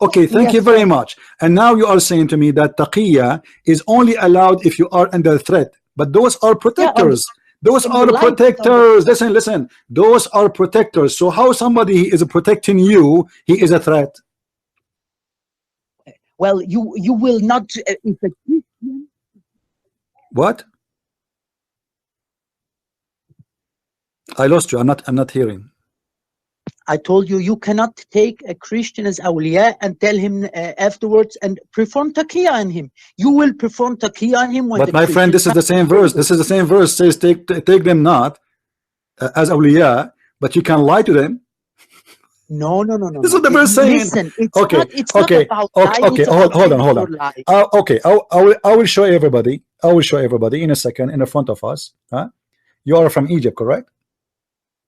Okay, thank you Yes, very sir. much. And now you are saying to me that taqiyya is only allowed if you are under threat. But those are Yeah, on the protectors. Those when are your life is on the protectors. Listen, listen. Those are protectors. So how somebody is protecting you, he is a threat? well, you will not if a Christian. What? I lost you. I'm not hearing. I told you cannot take a Christian as awliya and tell him afterwards and perform taqiyya on him. You will perform taqiyya on him when But the my friend, Christian this is comes. the same verse. This is the same verse says take them not as awliya, but you can lie to them. No, no, no, no, This is no. what the verse saying. Listen, Okay, it's not okay, about okay, lying. okay. It's Hold, about hold on, living hold your on. life. Okay, I will show everybody. I will show everybody in a second in front of us. Huh? You are from Egypt, correct?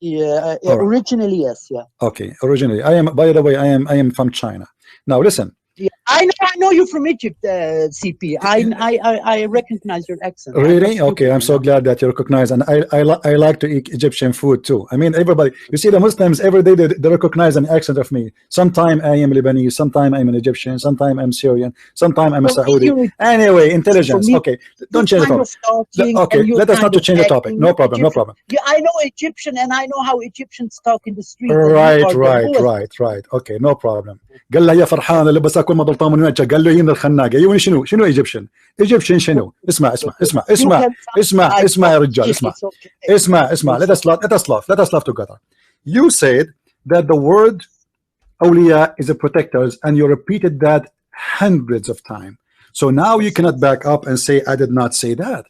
Yeah, All right. originally, yes, yeah. Okay. Originally, I am. By the way, I am from China. Now listen. Yeah, I know you're from Egypt, CP. I recognize your accent. I'm not Really? Okay, stupid, I'm you so know. glad that you recognize, and I like to eat Egyptian food too. I mean, everybody. You see, the Muslims every day they recognize an accent of me. Sometime I am Lebanese, sometime I'm an Egyptian, sometime I'm Syrian, sometime I'm a For me, Saudi. you're Anyway, for intelligence. me, Okay, you're don't change the kind topic. of talking Okay, and you're let us not kind to of change the topic. acting No problem. No Egyptian. problem. Yeah, I know Egyptian and I know how Egyptians talk in the street, and you Right, are the right, lowest. right, right. Okay, no problem. قال لها يا فرحان اللي بس اكون ما ضلطان من وجهك قال له هي من الخناقه يوني شنو ايجيبشن ايجيبشن شنو اسمع اسمع اسمع You اسمع can sound اسمع like اسمع يا رجال اسمع it's okay. اسمع let It's us okay. laugh together. You said that the word awliya is a protectors and you repeated that hundreds of times. So now you Yes. cannot back up and say I did not say that.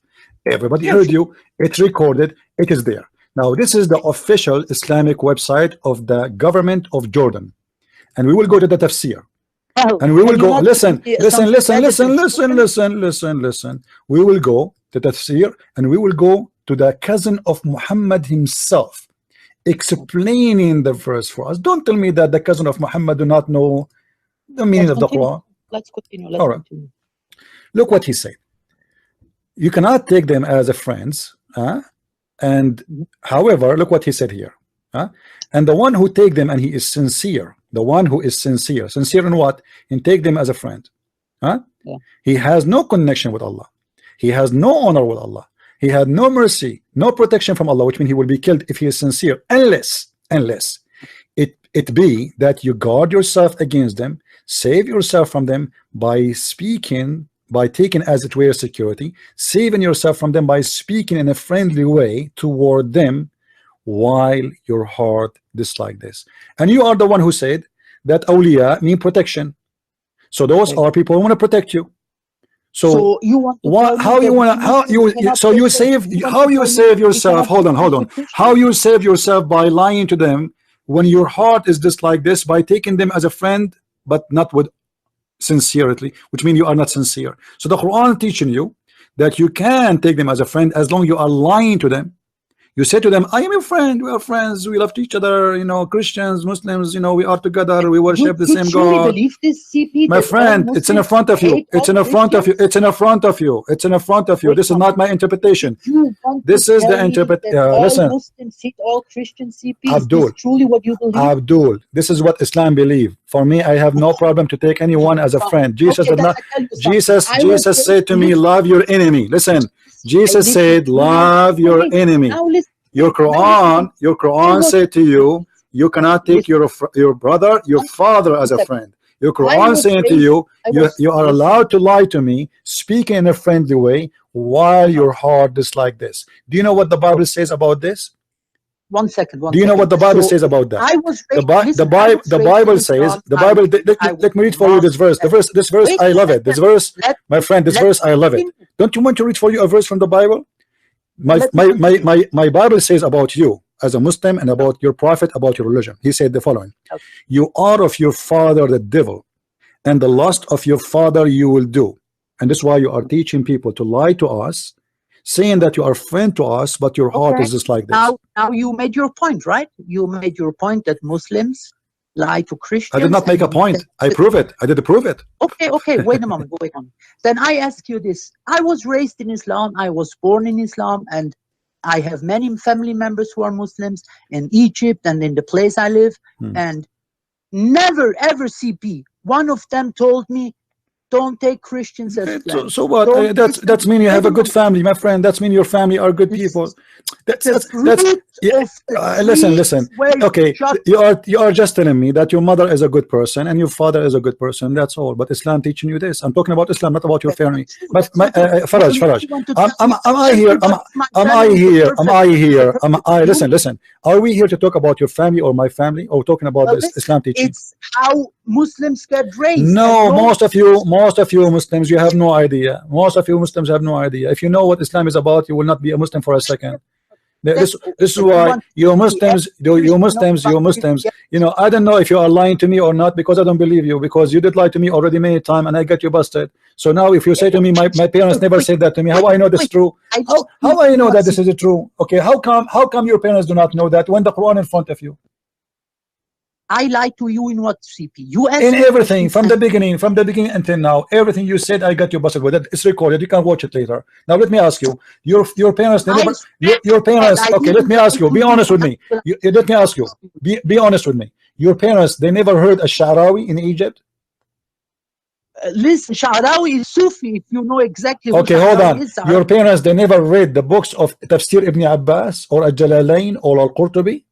Everybody Yeah, heard sure. you. It's recorded. It is there. Now this is the official Islamic website of the government of Jordan, and we will go to the tafsir, Well, and we can will you go not give listen me listen some listen listen evidence? listen listen listen listen. We will go to tafsir, and we will go to the cousin of Muhammad himself explaining the verse for us. Don't tell me that the cousin of Muhammad do not know the meaning Let's of the continue. Quran. Let's continue. All Let's right, continue. look what he said. You cannot take them as a friends, and Mhm. however, look what he said here. And the one who take them and he is sincere, the one who is sincere in what? And take them as a friend. Yeah. He has no connection with Allah. He has no honor with Allah. He had no mercy, no protection from Allah, which means he will be killed if he is sincere, unless it be that you guard yourself against them, save yourself from them by speaking, by taking as it were security, saving yourself from them by speaking in a friendly way toward them while your heart dislike this. And you are the one who said that awliya mean protection. So those Okay. are people who want to protect you. So So you want to what? tell me How you that wanna? we How Muslims you? cannot So you defend? save? You want How to you tell me save we yourself? cannot Hold on, hold defend the on. How Christians? you save yourself by lying to them when your heart is just like this, by taking them as a friend, but not with sincerity, which means you are not sincere. So the Quran teaching you that you can take them as a friend as long you are lying to them. You say to them, I am your friend, we are friends, we love each other, Christians, Muslims, we are together, we worship the You same truly God. believe this, CP, My that all friend, it's in the Muslims front of you. hate It's all in the front of you. Christians? It's in the front of you. It's in the front of you. Wait This a is not moment. my interpretation. You want to This is the tell me interpret. that all Listen, Muslims hate all Christians, CP? Is this Abdul, truly what you believe? Abdul. This is what Islam believe. For me, I have no problem to take anyone as a friend. Jesus Okay, did then not. I tell you something. Jesus, I was Jesus raised. said to me, "Love your enemy." Listen, Jesus Listen. said, "Love To your me. enemy." Now listen. Your Now listen to me. I Quran was said to you, you cannot take listen. your brother, your father as One a second. friend. Your I Quran was saying to raised. you, I you, was you are listen. allowed to lie to me, speaking in a friendly way, while your heart is like this. Do you know what the Bible says about this? One second. Do One you know what second. the Bible So says about that? I was The raised. Bi the Listen. I Bible was the raised in Bible says Islam. the Bible. I was Let me read for you loved. this verse. This verse Wait I a love it. This second. verse, Let my friend, this let verse I me love it. continue. Don't you want to read for you a verse from the Bible? Let me continue. My Bible says about you as a Muslim and about your prophet, about your religion. He said the following: Okay. you are of your father the devil, and the lust of your father you will do. And that's why you are teaching people to lie to us, saying that you are friend to us, but your heart Okay. is just like this. Now you made your point, right? You made your point that Muslims lie to I did Christians, not make a point. I prove it. I did prove it. Okay. Wait a moment. Wait a moment. Then I ask you this: I was raised in Islam. I was born in Islam, and I have many family members who are Muslims in Egypt and in the place I live. Hmm. And Never ever, CP. One of them told me, don't take Christians as So, friends. so what? Don't That's mean you have a good listen. family, my friend. That's mean your family are good people. That's The fruit yeah. of the Listen, tree listen. is where Okay, shut. you are just telling me that your mother is a good person and your father is a good person. That's all. But Islam teaching you this. I'm talking about Islam, not about your That's not family. true. But That's not true. Faraj, You Faraj, want to tell me am I here? everybody in my Am I family is a here? Am I perfect, here? Am I? you. Listen, listen. Are we here to talk about your family or my family, or talking about Well, this listen, Islam teaching? it's how Muslims get raised, and No, no. most of you Muslims, you have no idea. Most of you Muslims have no idea. If you know what Islam is about, you will not be a Muslim for a second. This is But you why want you to be Muslims, you Muslims, you know, I don't know if you are lying to me or not, because I don't believe you, because you did lie to me already many times and I got you busted. So now if you say to me, my parents never said that to me, how I know this is true? How I know that this is true? Okay, how come your parents do not know that when the Quran in front of you? I lie to you in what, CP? You ask In me everything questions from the beginning until now, everything you said, I got you busted with it. It's recorded. You can watch it later. Now let me ask you, your parents, they never, your parents. Okay, let me ask you. Be honest with me. Let me ask you. Be honest with me. Your parents, they never heard a Sha'rawi in Egypt. Listen, Sha'rawi is Sufi, if you know exactly who Okay, hold Sha'rawi on. is. Your parents, they never read the books of Tafsir Ibn Abbas or Al-Jalalain or Al-Qurtubi.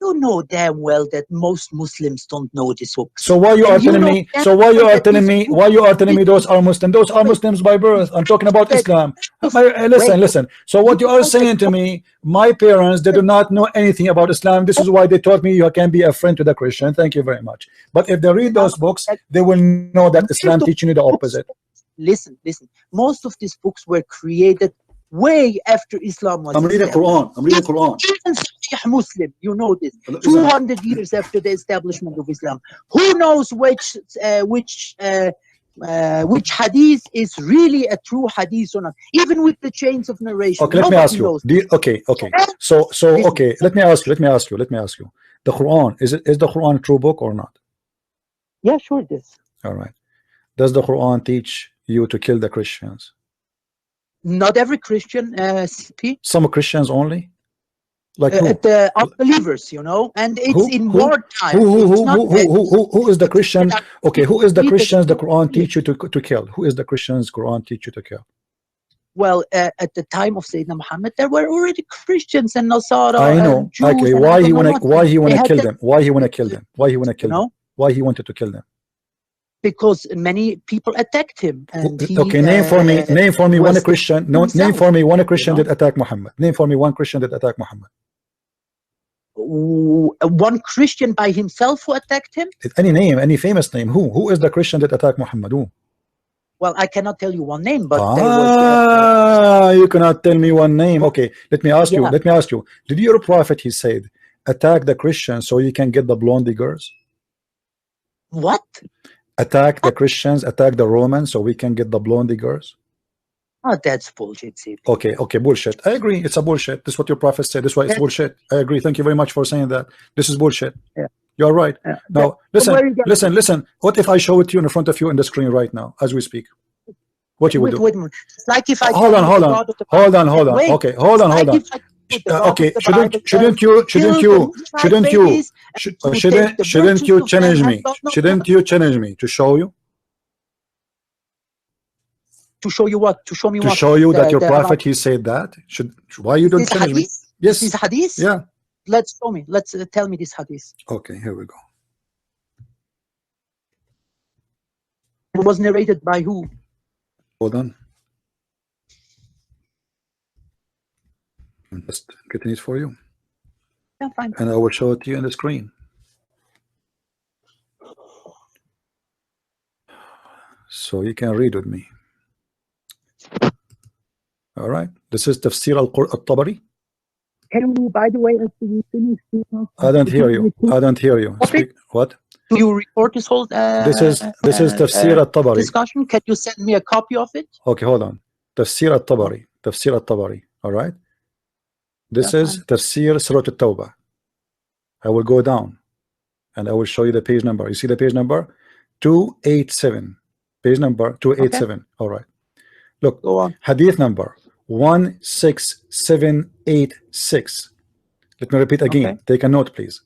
You know damn well that most Muslims don't know this book. So why you are telling me? So why you are telling me? Why you are telling me those are Muslims? Those are Muslims by birth. I'm talking about Islam. Listen. So what you are saying to me? My parents, they do not know anything about Islam. This is why they taught me you can be a friend to the Christian. Thank you very much. But if they read those books, they will know that Islam teaching you the opposite. Listen. Most of these books were created way after Islam was. I'm reading Quran. I'm reading Quran. Even Sahih Muslim, you know this. 200 years after the establishment of Islam. Who knows which hadith is really a true hadith or not? Even with the chains of narration. Okay, let me ask you. Okay. Okay. Let me ask you. The Quran, is the Quran a true book or not? Yeah, sure it is. All right. Does the Quran teach you to kill the Christians? Not every Christian, CP. Some Christians only? Like who? The unbelievers, you know, and it's in wartime. Who is the Christian? Okay, who is the Christians the Quran teach you to kill? Who is the Christians Quran teach you to kill? Well, at the time of Sayyidina Muhammad, there were already Christians and Nasara. I know. Jews, okay, why he wanna kill them? Why he wanna kill them? Why he wanna kill them? Why he wanted to kill them? Because many people attacked him. And okay, name for me one Christian. No, name for me one Christian that attacked Muhammad. Name for me one Christian that attacked Muhammad. One Christian by himself who attacked him? Any name, any famous name. Who is the Christian that attacked Muhammad? Who? Well, I cannot tell you one name, but there was. You cannot tell me one name. Okay, let me ask you. Let me ask you. Did your prophet, he said, attack the Christians so you can get the blondie girls? What? Attack the Christians, attack the Romans so we can get the blondie girls? Oh, that's bullshit. Okay, bullshit. I agree. It's a bullshit. This is what your prophet said. This is why it's bullshit. I agree. Thank you very much for saying that. This is bullshit. Yeah. You're right. Now, listen. What if I show it to you in front of you in the screen right now as we speak? What you would do? Wait a minute. It's like if I hold on. Okay, hold on. Okay, shouldn't you challenge me? Shouldn't you challenge me to show you? To show you what? To show me what? To show you that your prophet, he said that. Why you don't challenge me? Yes. This is hadith? Yeah. Let's show me. Let's tell me this hadith. Okay, here we go. It was narrated by who? Hold on. I'm just getting it for you. Yeah, fine. And I will show it to you on the screen. So you can read with me. All right. This is Tafsir al-Tabari. Can you, by the way, after you finish, I don't hear you. I don't hear you. Speak. What? Do you record this whole? This is Tafsir al-Tabari discussion. Can you send me a copy of it? Okay, hold on. Tafsir al-Tabari. Tafsir al-Tabari. All right. This is Tafsir Surah al-Tawbah. I will go down and I will show you the page number. You see the page number 287. Page number 287. Okay. All right. Look, go on. Hadith number 16786. Let me repeat again. Okay. Take a note, please.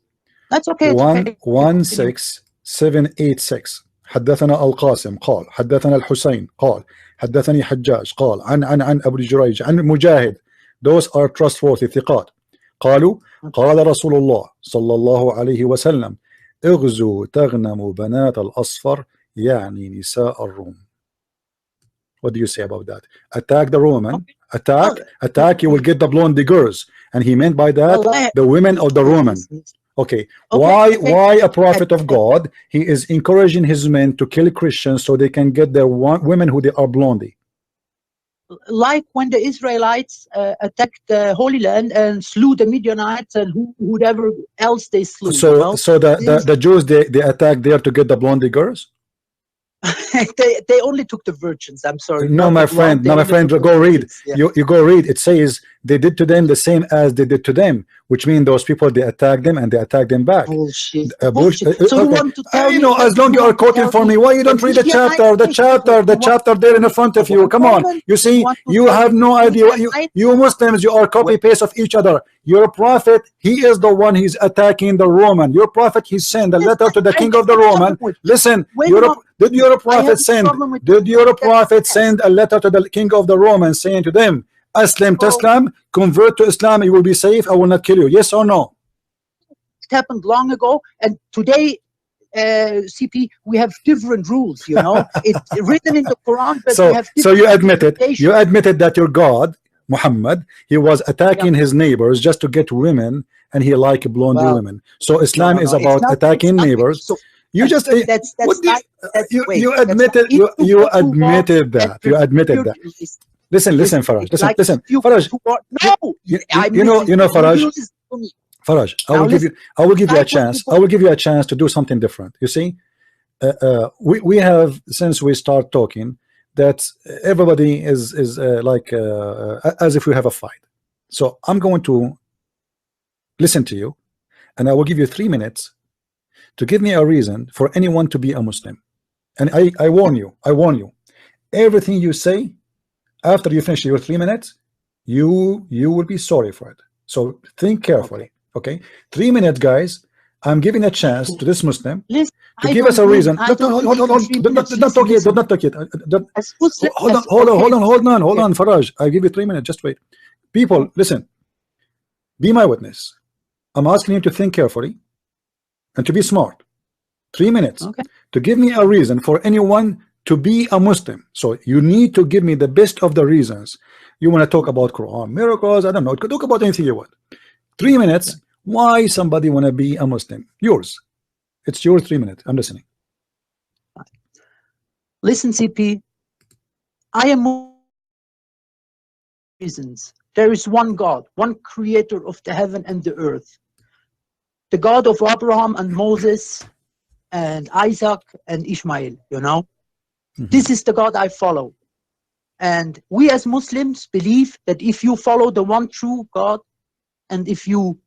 That's okay. It's okay. 11786. حدثنا القاسم قال حدثنا الحسين قال حدثني حجاج قال عن أبو جريج عن مجاهد. Those are trustworthy ثقات. قالوا قال رسول الله صلى الله عليه وسلم اغزوا تغنموا بنات الأصفر يعني نساء الروم. What do you say about that? Attack the Roman. Attack, you will get the blonde girls. And he meant by that the women of the Roman. Okay. Why a prophet of God? He is encouraging his men to kill Christians so they can get their women who they are blondie. Like when the Israelites attacked the Holy Land and slew the Midianites and whoever else they slew. So the Jews they attacked there to get the blondie girls. they only took the virgins. I'm sorry. No, my friend. No, my friend. Go read. Yeah. You go read. It says they did to them the same as they did to them, which means those people they attacked them and they attacked them back. Bullshit. Bullshit. So you want to tell me? As long as you are quoting for me, why you don't read the chapter? The chapter there in the front of you. Come on. You see, you have no idea. You Muslims, you are copy paste of each other. Your prophet, he is the one he's attacking the Roman. Your prophet, he sent a letter to the king of the Roman. Listen, did your prophet send a letter to the king of the Romans saying to them, Aslam Taslam, convert to Islam, you will be safe, I will not kill you? Yes or no? It happened long ago, and today, CP, we have different rules, you know. It's written in the Quran, but we have so you admitted that your God, Muhammad, he was attacking his neighbors just to get women, and he liked blonde women. So Islam is about attacking neighbors. So, you just you admitted that. Listen, Faraj. Listen, Faraj. No, you know, Faraj. Faraj, I will give you a chance. I will give you a chance to do something different. You see, we have, since we start talking, that everybody is like as if we have a fight. So I'm going to listen to you, and I will give you 3 minutes to give me a reason for anyone to be a Muslim. And I warn you, everything you say after you finish your 3 minutes, you will be sorry for it. So think carefully. Okay, 3 minutes, guys. I'm giving a chance to this Muslim to give us a reason. Hold on, Faraj. I'll give you 3 minutes. Just wait. People, listen. Be my witness. I'm asking you to think carefully and to be smart. 3 minutes to give me a reason for anyone to be a Muslim. So you need to give me the best of the reasons. You want to talk about Quran, miracles, I don't know, talk about anything you want. 3 minutes. Why somebody want to be a Muslim? Yours. It's your 3 minutes. I'm listening. Listen, CP. I am reasons. There is one God, one creator of the heaven and the earth. The God of Abraham and Moses and Isaac and Ishmael, you know. This is the God I follow. And we as Muslims believe that if you follow the one true God, and if you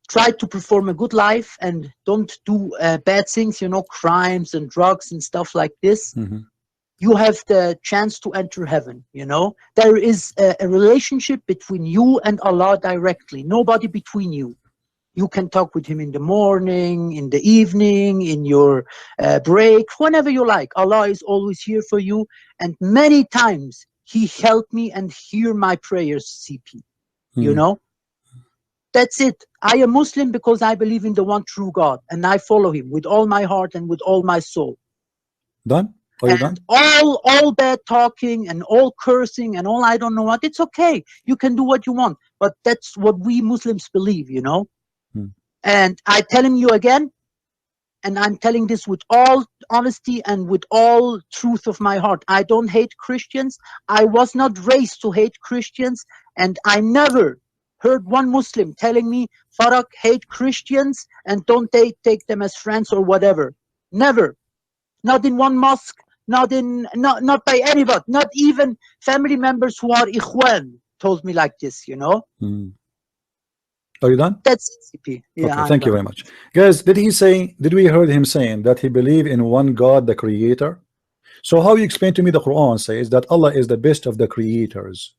try to perform a good life and don't do bad things, you know, crimes and drugs and stuff like this, you have the chance to enter heaven, you know. There is a relationship between you and Allah directly, nobody between you. You can talk with him in the morning, in the evening, in your break, whenever you like. Allah is always here for you. And many times he helped me and hear my prayers, CP. You know? That's it. I am Muslim because I believe in the one true God. And I follow him with all my heart and with all my soul. Done? Are you done? All bad talking and all cursing and all I don't know what, it's okay. You can do what you want. But that's what we Muslims believe, you know? And I telling you again, and I'm telling this with all honesty and with all truth of my heart, I don't hate Christians. I was not raised to hate Christians, and I never heard one Muslim telling me, Farag, hate Christians and don't take them as friends or whatever. Never. Not in one mosque, not by anybody, not even family members who are ikhwan told me like this, you know. Are you done? That's CP. Yeah, okay, thank you very much. Guys, did we heard him saying that he believed in one God, the creator? So how you explain to me the Quran says that Allah is the best of the creators?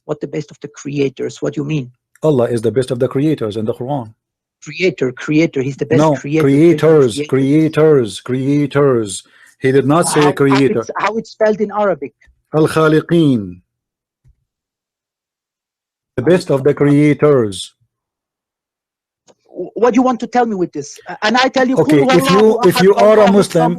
What the best of the creators? What do you mean? Allah is the best of the creators in the Quran. Creator. He's the best No, creator. creators. He did not say creator. How it's spelled in Arabic? Al-Khaliqeen. The best of the creators. What do you want to tell me with this? And I tell you, okay, if you are a Muslim,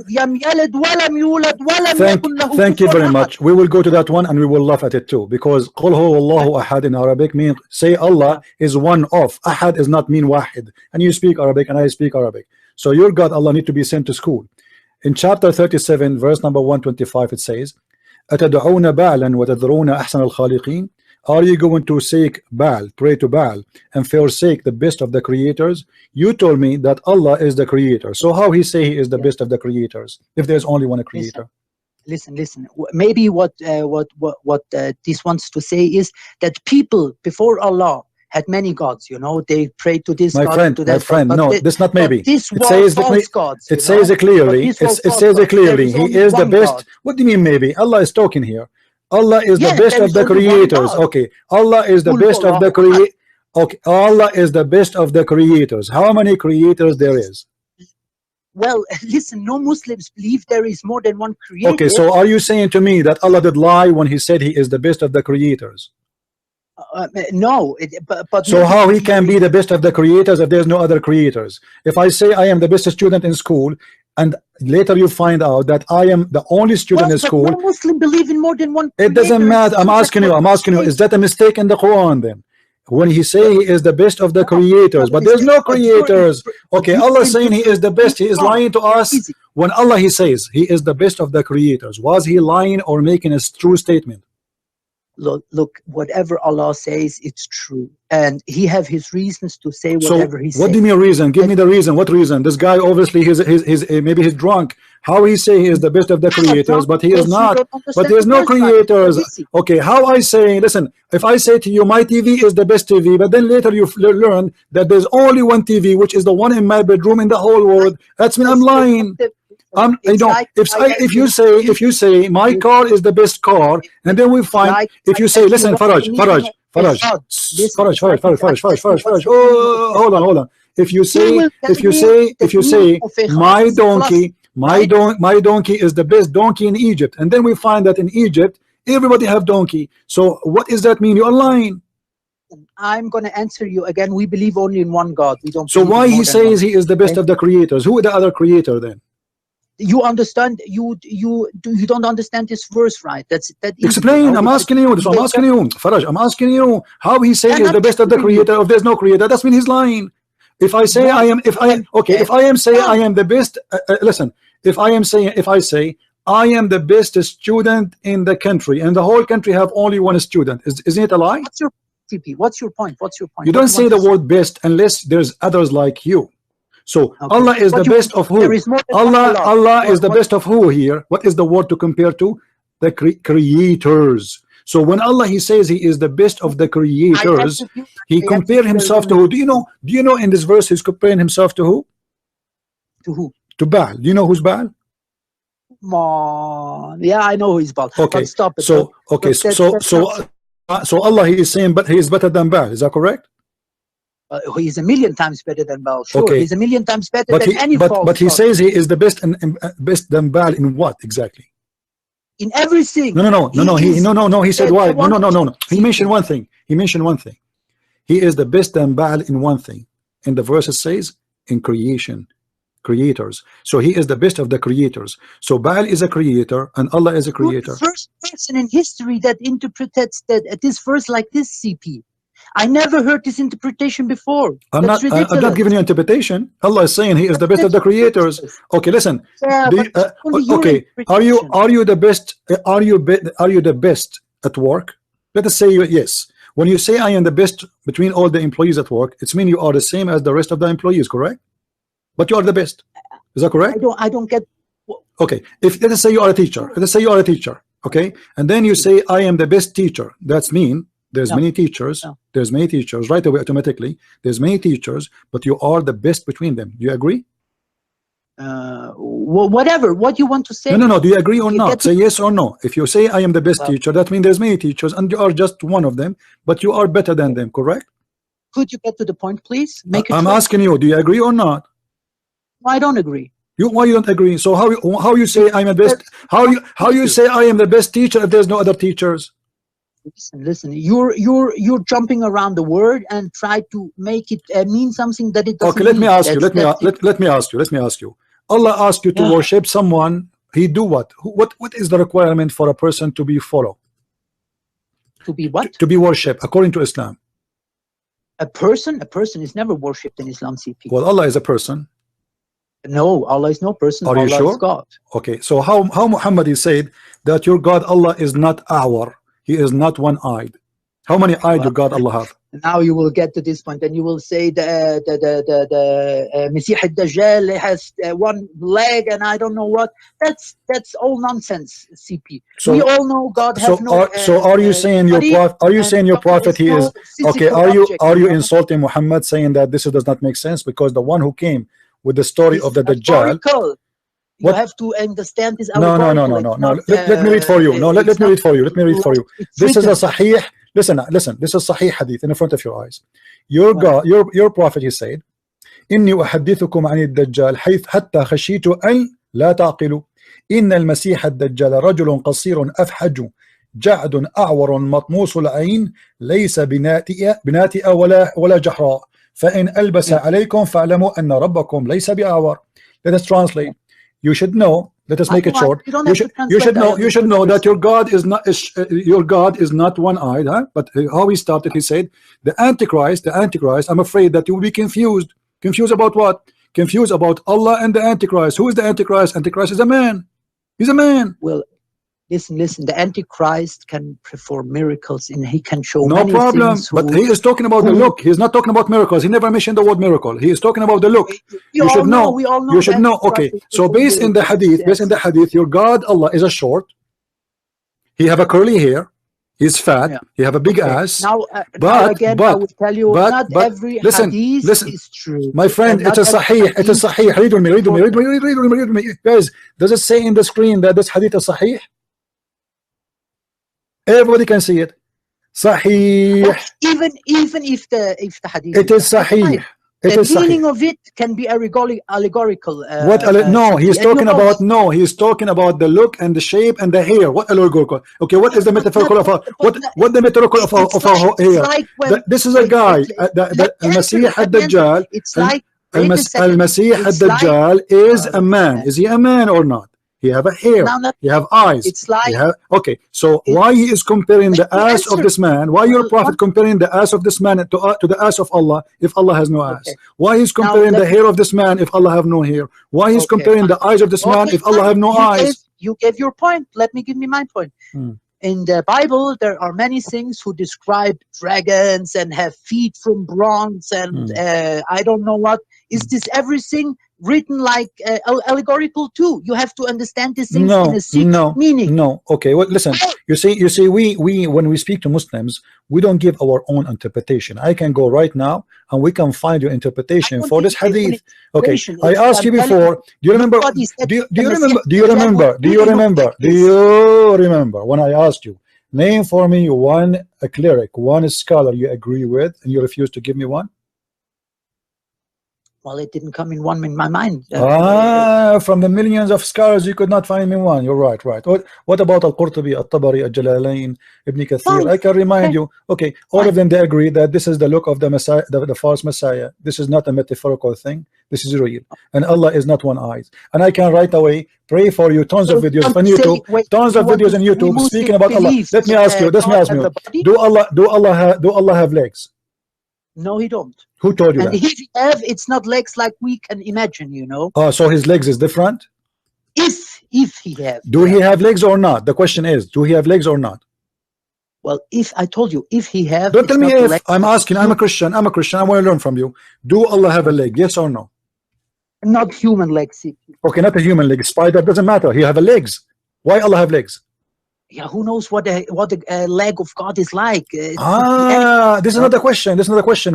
thank you very much. We will go to that one and we will laugh at it too, because قُلْ هُوَ اللَّهُ أَحَدٍ in Arabic means say Allah is one of. Ahad is not mean wahid. And you speak Arabic and I speak Arabic. So your God Allah need to be sent to school. In chapter 37 verse number 125 it says, أَتَدْعُونَ بَعْلًا وَتَذْرُونَ أَحْسَنَ الْخَالِقِينَ. Are you going to seek Baal, pray to Baal, and forsake the best of the creators? You told me that Allah is the creator. So how he say he is the best of the creators if there's only one creator? Listen. Maybe what this wants to say is that people before Allah had many gods. You know, they prayed to this God, to that. My friend, no, this not maybe. This it says false gods. It says it clearly. It says it clearly. He is the best. God. What do you mean maybe? Allah is talking here. Allah is the best of the creators. Okay, Allah is the best of the creators. Okay, Allah is the best of the creators. How many creators there is? Well, listen, no Muslims believe there is more than one creator. Okay, so are you saying to me that Allah did lie when he said he is the best of the creators? No, but so how he can be the best of the creators if there's no other creators? If I say I am the best student in school, and later you find out that I am the only student in school. No Muslim believe in more than one creator. It doesn't matter. I'm asking you, is that a mistake in the Quran then? When he say he is the best of the creators, but there's no creators. Okay, Allah saying he is the best, he is lying to us. When Allah he says he is the best of the creators, was he lying or making a true statement? Look, whatever Allah says, it's true, and He have His reasons to say whatever He says. What do you mean reason? Give me the reason. What reason? This guy obviously maybe he's drunk. How he say he is the best of the creators, but he is not. But there's no creators. Okay, how I say? Listen, if I say to you, my TV is the best TV, but then later you learn that there's only one TV, which is the one in my bedroom in the whole world. That's mean I'm lying. If you say my car is the best car, and then we find if you say, listen, Faraj, oh, hold on. If you say my donkey is the best donkey in Egypt, and then we find that in Egypt everybody have donkey. So what does that mean? You are lying. I'm going to answer you again. We believe only in one God. We don't. So why he says he is the best of the creators? Who is the other creator then? You understand? You don't understand this verse, right? That's that. Explain. You know? I'm asking you. I'm asking you, Faraj. I'm asking you how he say is the best of the creator. If there's no creator, that's mean he's lying. If I say I am, if I am saying I am the best. Listen. If I say I am the best student in the country, and the whole country have only one student, isn't it a lie? What's your point? You don't say the word best unless there's others like you. So okay. Allah is the best of who? Allah is the best of who here? What is the word to compare to? The creators. So when Allah he says he is the best of the creators, he compared himself to who? Do you know in this verse he's comparing himself to who? To who? To Baal. Do you know who's Baal? Yeah, I know who is Baal. Okay. But stop it. So Allah he is saying but he is better than Baal. Is that correct? He's a million times better than Baal. Sure, okay. He's a million times better than any false. But he says he is the best and best than Baal in what exactly? In everything. No. He said why? No. He mentioned one thing. He is the best than Baal in one thing. And the verse says in creators. So he is the best of the creators. So Baal is a creator and Allah is a creator. You're the first person in history that interprets this verse like this, CP. I never heard this interpretation before. I'm not giving you interpretation. Allah is saying he is the best of the creators. Okay, listen. Yeah, okay, are you the best? Are you the best at work? Let us say yes. When you say I am the best between all the employees at work, it's mean you are the same as the rest of the employees, correct? But you are the best. Is that correct? I don't get. Okay, if let us say you are a teacher. Let us say you are a teacher. Okay, and then you say I am the best teacher. That's mean. There's many teachers. There's many teachers right away automatically. There's many teachers, but you are the best between them. Do you agree? Whatever. What you want to say? No. Do you agree or not? Say yes or no. If you say I am the best teacher, that means there's many teachers, and you are just one of them, but you are better than them. Correct? could you get to the point, please? Make it I'm short. asking you, do you agree or not? I don't agree. Why you don't agree? So how you say I'm the best? How you say I am the best teacher if there's no other teachers? Listen. You're jumping around the word and try to make it mean something that it doesn't. Okay, let me mean. ask you. That's Let me ask you. Let me ask you. Allah asked you to Yeah. worship someone. He do what? What is the requirement for a person to be follow? To be what? To be worshipped according to Islam. A person is never worshipped in Islam, CP. Well, Allah is a person. No, Allah is no person. Are you Allah sure? is God. Okay, so how Muhammad is said that your God Allah is not our, he is not one-eyed. How many eyes do God Allah have? Now you will get to this point, and you will say the Masih al-Dajjal has one leg, and I don't know what. That's all nonsense, CP. So, we all know God has no. So are you saying your prophet? Are you saying your prophet? He is okay. Are you insulting Muhammad, saying that this does not make sense because the one who came with the story of the Dajjal? You have to understand this. No. Let me read for you. No, let me read for you. Let me read for you. This is a sahih. Listen. This is sahih hadith in front of your eyes. Your God, your prophet, he said, إني أحدثكم عن الدجال حيث حتى خشيت أن لا تعقلوا إن المسيح الدجال رجل قصير أفحج جعد أعور مطموس العين ليس بناتئ ولا جحراء فإن ألبس عليكم فاعلموا أن ربكم ليس بأعور. Let us translate. You should know. Let us make it short. You should know that your God is not one-eyed. Huh? But how he started, he said, the Antichrist. I'm afraid that you will be confused. Confused about what? Confused about Allah and the Antichrist. Who is the Antichrist? Antichrist is a man. He's a man. Well, listen. The Antichrist can perform miracles, and he can show no many problem. Things but he is talking about the look. He's not talking about miracles. He never mentioned the word miracle. He is talking about the look. You should know. We all know. You should know. Okay. So based in the hadith, your God Allah is a short. He have a curly hair. He's fat. Yeah. He have a big ass. Now again, I will tell you, not every hadith is true. My friend, it's a sahih. It is sahih. Read me. Guys, does it say in the screen that this hadith is sahih? Everybody can see it. Sahih. Even if the hadith. It is sahih. The meaning of it can be allegorical. No, he's talking about he's talking about the look and the shape and the hair. What allegorical? Okay, what is the metaphorical of what the metaphorical of our hair? This is a guy. The Masih ad-Dajjal. It's like Al-Masih ad-Dajjal is a man. Is he a man or not? He have a hair. He have eyes. It's like okay. So why he is comparing the ass of this man? Why your prophet comparing the ass of this man to the ass of Allah if Allah has no ass? Why he's comparing the hair of this man if Allah have no hair? Why he's comparing the eyes of this man if Allah have no eyes? You gave your point. Let me give me my point. In the Bible, there are many things who describe dragons and have feet from bronze and I don't know what. Is this everything written like allegorical too? You have to understand these things in a secret meaning. No. Okay. Well, listen. You see, we when we speak to Muslims, we don't give our own interpretation. I can go right now and we can find your interpretation for this hadith. Okay. I asked you before. Do you remember? Do you remember when I asked you, name for me a cleric, one scholar you agree with, and you refused to give me one? Well, it didn't come in my mind. From the millions of scholars, you could not find me one. You're right. What about Al-Qurtubi, Al-Tabari, Al-Jalalain, Ibn Kathir? I can remind you. Okay, all of them, they agree that this is the look of the Messiah, the false Messiah. This is not a metaphorical thing. This is real. And Allah is not one-eyed. And I can right away pray for you. Tons of videos on YouTube. Tons of videos on YouTube speaking about Allah. Let me ask you. Do Allah have legs? No, he don't. Who told you that? And if he have, it's not legs like we can imagine, you know. Oh, so his legs is different? If he have. Do he have legs or not? The question is, do he have legs or not? Well, if I told you, if he have. Don't tell me if. Legs. I'm asking. I'm a Christian. I want to learn from you. Do Allah have a leg? Yes or no? Not human legs. Okay, not a human leg. Spider doesn't matter. He have a legs. Why Allah have legs? Yeah, who knows what the leg of God is like? This is another question.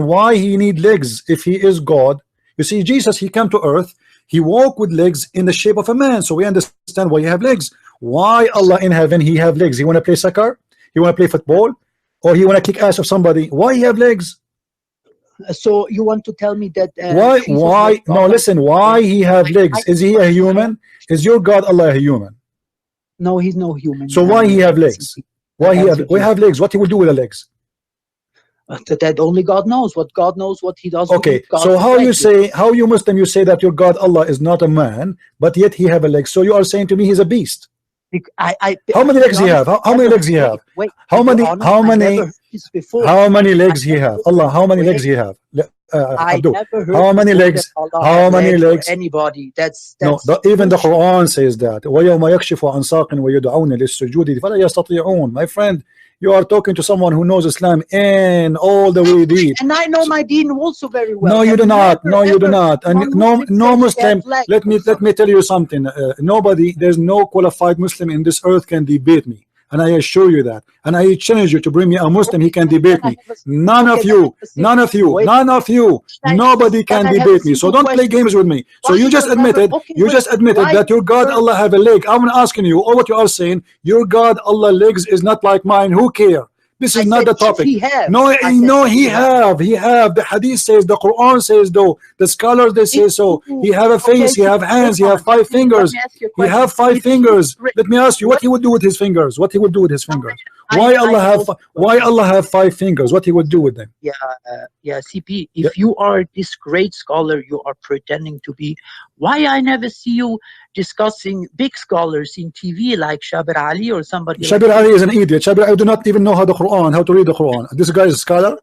Why he need legs if he is God? You see, Jesus, he came to earth. He walked with legs in the shape of a man. So we understand why he have legs. Why Allah in heaven he have legs? He want to play soccer? He want to play football? Or he want to kick ass of somebody? Why he have legs? So you want to tell me that Why no, listen, why he have legs? Is he a human? Is your God Allah a human? No, he's no human. So why he have legs? Why he have legs? What he will do with the legs? That only God knows. What God knows, what he does. Okay, so how you Muslim, you say that your God Allah is not a man, but yet he have a leg. So you are saying to me he's a beast. How many legs he have? How many legs he have? How many legs he have? Allah, how many legs he have? Abdul, how many legs? How many legs? Anybody? That's no. Even the Quran says that. وَيَوْمَ يَكْشِفُ عَنْ سَاقٍ وَيُدْعَوْنَ لِلسُّجُودِ فَلَا يَسْتَطِيعُونَ. My friend, you are talking to someone who knows Islam in all the way deep. And I know my deen also very well. No, you do not. No, you do not. And no Muslim. Let me tell you something. Nobody. There's no qualified Muslim in this earth can debate me. And I assure you that. And I challenge you to bring me a Muslim. He can debate me. None of you. None of you. None of you. Nobody can debate me. So don't play games with me. So you just admitted. You just admitted that your God Allah have a leg. I'm asking you. All what you are saying. Your God Allah legs is not like mine. Who care? This is not the topic. No, he have. The hadith says, the Quran says, though. The scholars, they say so. He have a face, he have hands, he have 5 fingers. He have 5 fingers. Let me ask you, what he would do with his fingers? What he would do with his fingers? Why Allah have 5 fingers? What he would do with them? Yeah, CP, if you are this great scholar you are pretending to be, why I never see you discussing big scholars in TV like Shabir Ali or somebody? Shabir Ali is an idiot. Shabir Ali do not even know how to read the Quran. This guy is a scholar.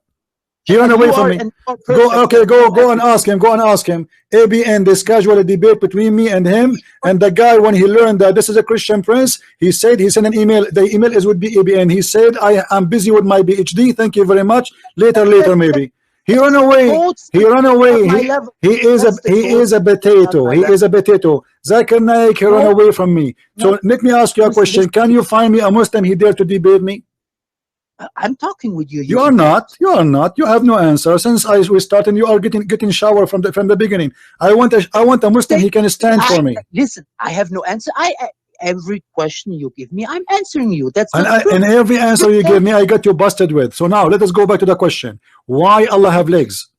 He ran away from me. Go and ask him. Go and ask him. ABN, this casual debate between me and him, and the guy, when he learned that this is a Christian prince, he said, he sent an email. The email is would be ABN. He said, I am busy with my PhD. Thank you very much. Later maybe. He ran away. He ran away. He is a potato. He is a potato. Zakir Naik, he ran away from me. So let me ask you a question. Can you find me a Muslim he dare to debate me? I'm talking with you. You are not. You are not. You have no answer. Since we started, you are getting shower from the beginning. I want a Muslim he can stand for me. Listen, I have no answer. Every question you give me, I'm answering you. That's and every answer you give me, I got you busted with. So now let us go back to the question. Why Allah have legs?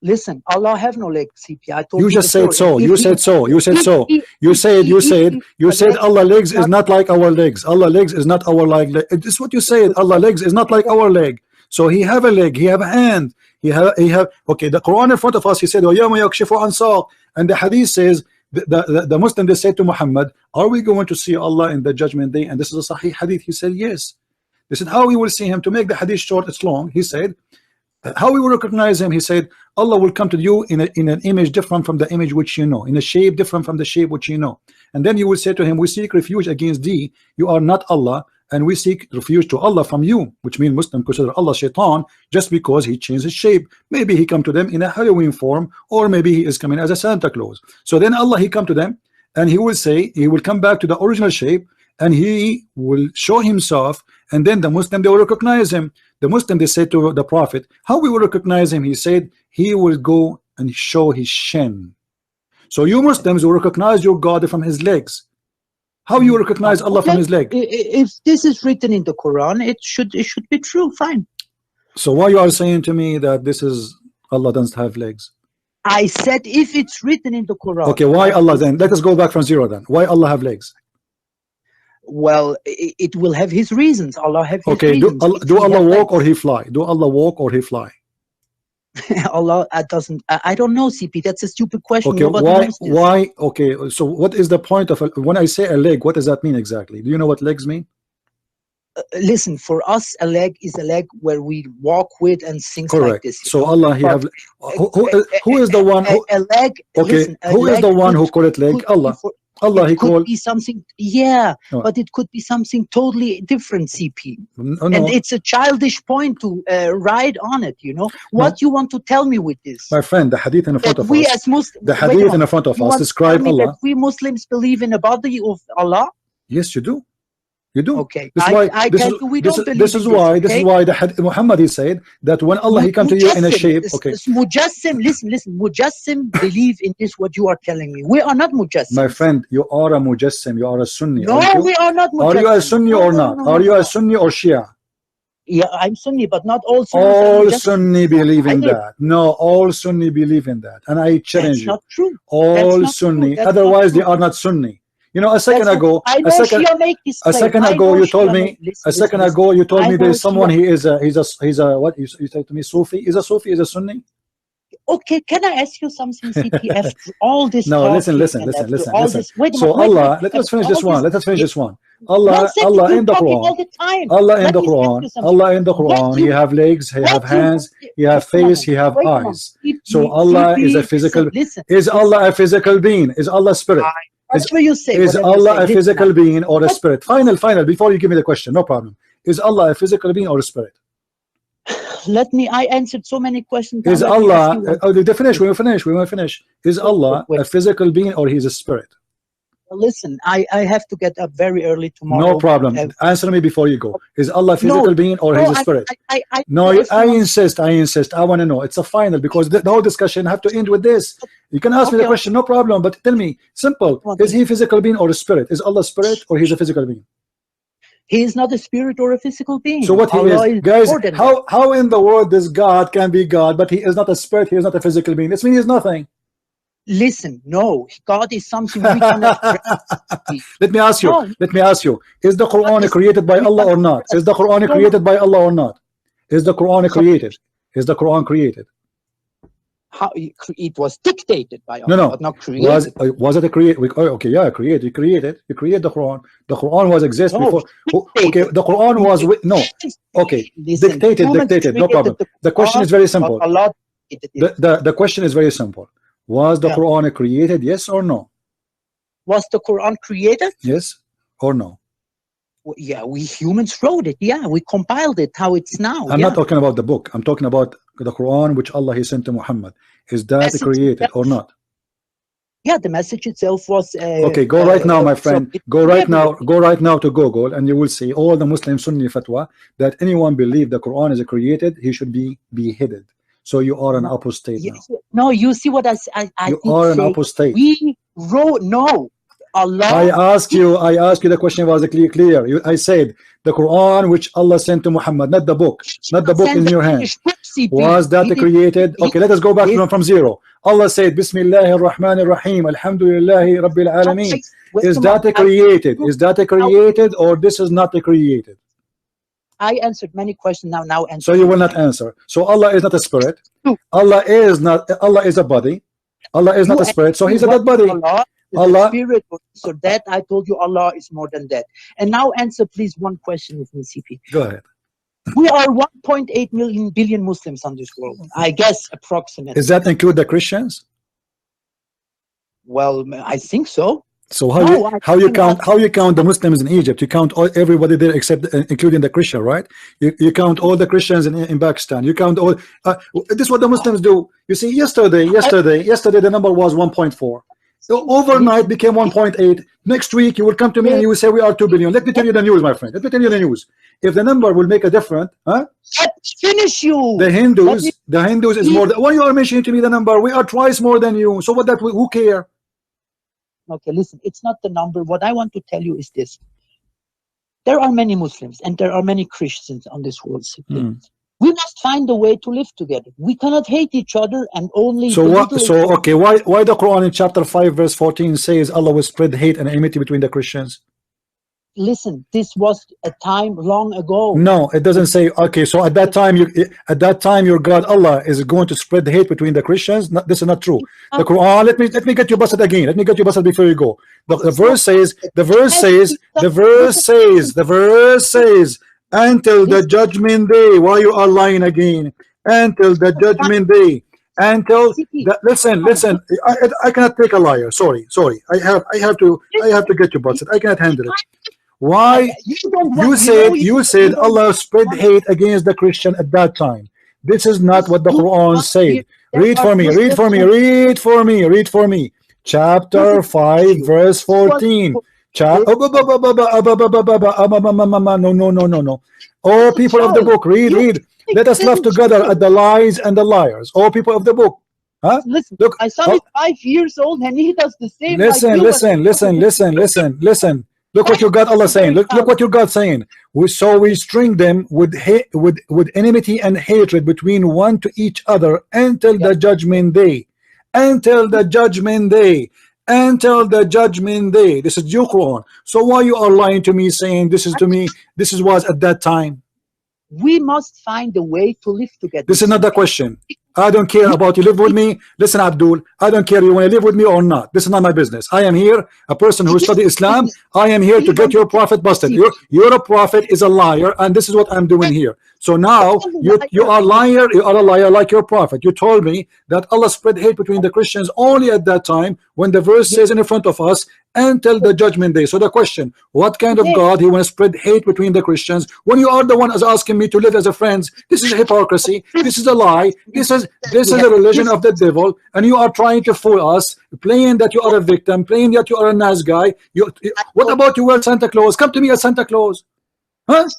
Listen, Allah have no legs, CP. I told you just said so. You said so. You said so. You said Allah legs is not like our legs. Allah legs is not our leg. This is what you said. Allah legs is not like our leg. So he have a leg. He have a hand. He have. Okay. The Quran in front of us. He said, وَيَوْمَ يَكْشِفُ عَنْ سَاقٍ. And the hadith says, the Muslim, they said to Muhammad, are we going to see Allah in the judgment day? And this is a Sahih hadith. He said yes. They said, how we will see him? To make the hadith short, it's long. He said, how we will recognize him? He said, Allah will come to you in an image different from the image which you know, in a shape different from the shape which you know. And then you will say to him, we seek refuge against thee. You are not Allah, and we seek refuge to Allah from you, which means Muslim consider Allah shaitan just because he changed his shape. Maybe he come to them in a Halloween form, or maybe he is coming as a Santa Claus. So then Allah, he come to them and he will say, he will come back to the original shape and he will show himself, and then the Muslim, they will recognize him. The Muslim, they say to the Prophet, how we will recognize him? He said, he will go and show his shin. So you Muslims will recognize your God from his legs. How you recognize Allah from his leg? If this is written in the Quran, it should be true. Fine. So why you are saying to me that this is Allah doesn't have legs? I said if it's written in the Quran. Okay, why Allah then? Let us go back from zero then. Why Allah have legs? Well, it will have his reasons. Allah have his reasons. Do Allah walk or he fly? Do Allah walk or he fly? Allah doesn't. I don't know, CP. That's a stupid question. Okay, why? Okay, so what is the point of when I say a leg? What does that mean exactly? Do you know what legs mean? Listen, for us, a leg is a leg where we walk with and things correct. Like this. So Allah, he have who is the one? A leg. Okay, listen, who is the one who call it leg? Allah. Allah, he called be something, but it could be something totally different, CP. And it's a childish point to ride on it, you know. What you want to tell me with this? My friend, the hadith in front of we us, as Muslims, the hadith in front of us describe Allah. That we Muslims believe in the body of Allah? Yes, you do. You do. Okay. This is why the Muhammad, he said that when Allah, he come to you in a shape. Okay. Mujassim, listen. Mujassim believe in this. What you are telling me, we are not Mujassim. My friend, you are a Mujassim. You are a Sunni. No, we are not Mujassim. Are you a Sunni or not? Are you a Sunni or Shia? Yeah, I'm Sunni, but not all Sunnis are All just Sunni believe in I that. No, all Sunni believe in that, and I challenge That's you. not true. That's All not true. Sunni. That's not Otherwise, they true. are not Sunni. You know, That's not true. I know Shia make this a claim. second I ago know you told Shia make. me, Listen, a listen, second listen. ago you told I me there know is someone. Shia. He's a what you said to me? Sufi. Is a Sufi? Is a Sunni? Okay, can I ask you something, CP? After all this No, listen, talking listen, and listen, after listen, all listen. this, wait a So minute, Allah, let us after finish this all one. this, Let us finish this one. one Allah, second, Allah you're in the talking Quran. all the time. Allah in Let the me ask Quran. you something. Allah in the What Quran. He you, have legs. He what have you, hands. He wait have a face. moment, He have wait a moment. eyes. So CP, Allah is a CP, physical. listen, Is Allah a physical being? Is Allah spirit? whatever you say, Is whatever you say, Allah a listen physical now. being or a spirit? Final. Before you give me the question, no problem. Is Allah a physical being or a spirit? I answered so many questions. Now Is let me ask Allah? you one. Oh, we will finish. Is Allah Wait. a physical being or He's a spirit? Listen, I have to get up very early No tomorrow. problem. Answer me before you go. Is Allah a No, physical being or He's a spirit? No, ask you I one. insist. I want to know. It's a final because the whole discussion have to end with this. You can ask me the question, no problem. But tell me, simple. Is He a physical being or a spirit? Is Allah a spirit or He's a physical being? He is not a spirit or a physical being. So what He Allah is, guys? How in the world this God can be God, but He is not a spirit? He is not a physical being. This means He is nothing. Listen, no, God is something we cannot Let me ask you. No. Let me ask you. Is the Quran created by Allah or not? Is the Quran created by Allah or not? Is the Quran created? Is the Quran created? How it was dictated by Allah, No, but not created. Was it a create? Okay, yeah, created. You created the Quran. The Quran was exist before. Okay, the Quran was no. Okay, Listen, dictated. No problem. The question is very simple. The question is very simple. Was the Quran created? Yes or no? Was the Quran created? Yes or no? Yeah, we humans wrote it. Yeah, we compiled it how it's now. I'm not talking about the book. I'm talking about the Quran which Allah He sent to Muhammad. Is that created or not? Yeah, the message itself was okay, go right now, my friend. Go right now to Google and you will see all the Muslim Sunni fatwa that anyone believe the Quran is created, he should be beheaded. So you are an apostate now. No, you see what I you are an apostate. We wrote no. Allah. I asked you the question was clear. I said the Quran which Allah sent to Muhammad, not the book in your hand. Was that created? Okay, let us go back from zero. Allah said Bismillahir Rahmanir Rahim, Alhamdulillahi Rabbil Alameen. Is that created? Is that created or this is not created? I answered many questions now answer. So you will not answer. So Allah is not a spirit. Allah is a body. Allah is not a spirit, so He's a dead body. Allah spirit, so that I told you Allah is more than that. And now answer please one question with me, CP. Go ahead. We are 1.8 billion Muslims on this world, I guess approximately. Does that include the Christians? Well, I think so. So how you count the Muslims in Egypt? You count everybody there except including the Christian, right? You count all the Christians in Pakistan. You count all. This is what the Muslims do. You see, yesterday the number was 1.4. So overnight became 1.8. Next week you will come to me and you will say we are 2 billion. Let me tell you the news, my friend. Let me tell you the news. If the number will make a difference, huh? Finish you. The Hindus is more. Why you are mentioning to me the number? We are twice more than you. So what? Who care? Okay, listen. It's not the number. What I want to tell you is this: there are many Muslims and there are many Christians on this world. We must find a way to live together. We cannot hate each other and only. So what? So okay, why the Quran in chapter 5 verse 14 says Allah will spread hate and enmity between the Christians? Listen, this was a time long ago. No, it doesn't say. Okay, so at that time your God Allah is going to spread the hate between the Christians. This is not true. The Quran. Let me get you busted again. Let me get you busted before you go. The verse says. Until the judgment day. Why you are lying again? Until the judgment day. Listen. I cannot take a liar. Sorry. I have to get you busted. I cannot handle it. Why? You said Allah spread hate against the Christian at that time. This is not what the Quran said. Read for me. Chapter 5 verse 14. No. Oh, people of the book, read. Let us laugh together at the lies and the liars. Oh, people of the book. Huh? Listen, my son is 5 years old and he does the same. Listen. Look what you got Allah saying. Look what you got saying. So we string them with with enmity and hatred between one to each other until the judgment day. Until the judgment day. Until the judgment day. This is your Quran. So why you are lying to me, saying this is to me, this is was at that time? We must find a way to live together. This is not the question. I don't care about you live with me. Listen, Abdul, I don't care you want to live with me or not. This is not my business. I am here, a person who study Islam. I am here to get your prophet busted. Your prophet is a liar, and this is what I'm doing here. So now you are liar. You are a liar like your prophet. You told me that Allah spread hate between the Christians only at that time when the verse says in front of us until the judgment day. So the question, what kind of God he want to spread hate between the Christians when you are the one as asking me to live as a friends? This is hypocrisy. This is a lie. This is a religion of the devil, and you are trying to fool us, playing that you are a victim, playing that you are a nice guy. What about you wear Santa Claus? Come to me as Santa Claus. Huh?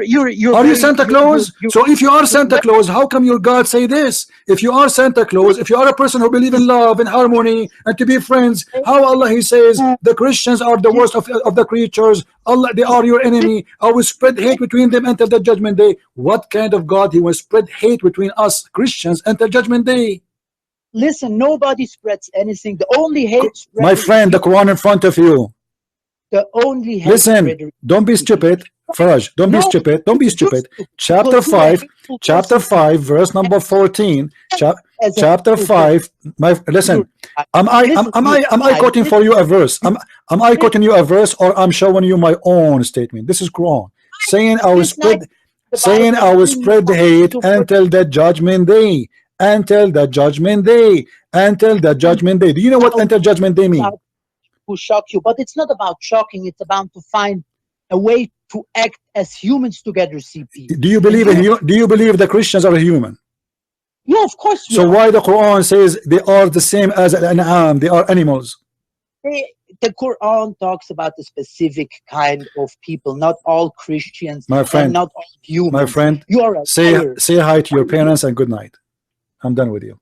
Are you Santa Claus? So if you are Santa Claus, how come your God say this? If you are Santa Claus, if you are a person who believe in love and harmony and to be friends, how Allah he says the Christians are the worst of the creatures, Allah they are your enemy, I will spread hate between them until the judgment day. What kind of God he will spread hate between us Christians until judgment day? Listen, nobody spreads anything. The only hate, my friend, the Quran in front of you. The only hate. Listen, don't be stupid. Faraj, don't be stupid. Don't be stupid. Chapter 5, verse number 14. Chapter 5. Listen. Am I quoting for you a verse? Am I quoting you a verse, or I'm showing you my own statement? This is Quran saying I will spread the hate until the judgment day. Until the judgment day. Until the judgment day. Do you know what until judgment day means? To shock you, but it's not about shocking. It's about to find a way to act as humans together. CP. Do you believe the Christians are human? Yeah, of course. So why the Quran says they are the same as an an'am? They are animals. The Quran talks about a specific kind of people, not all Christians, my friend, and not all humans. My friend, you are say hi to your parents and good night. I'm done with you.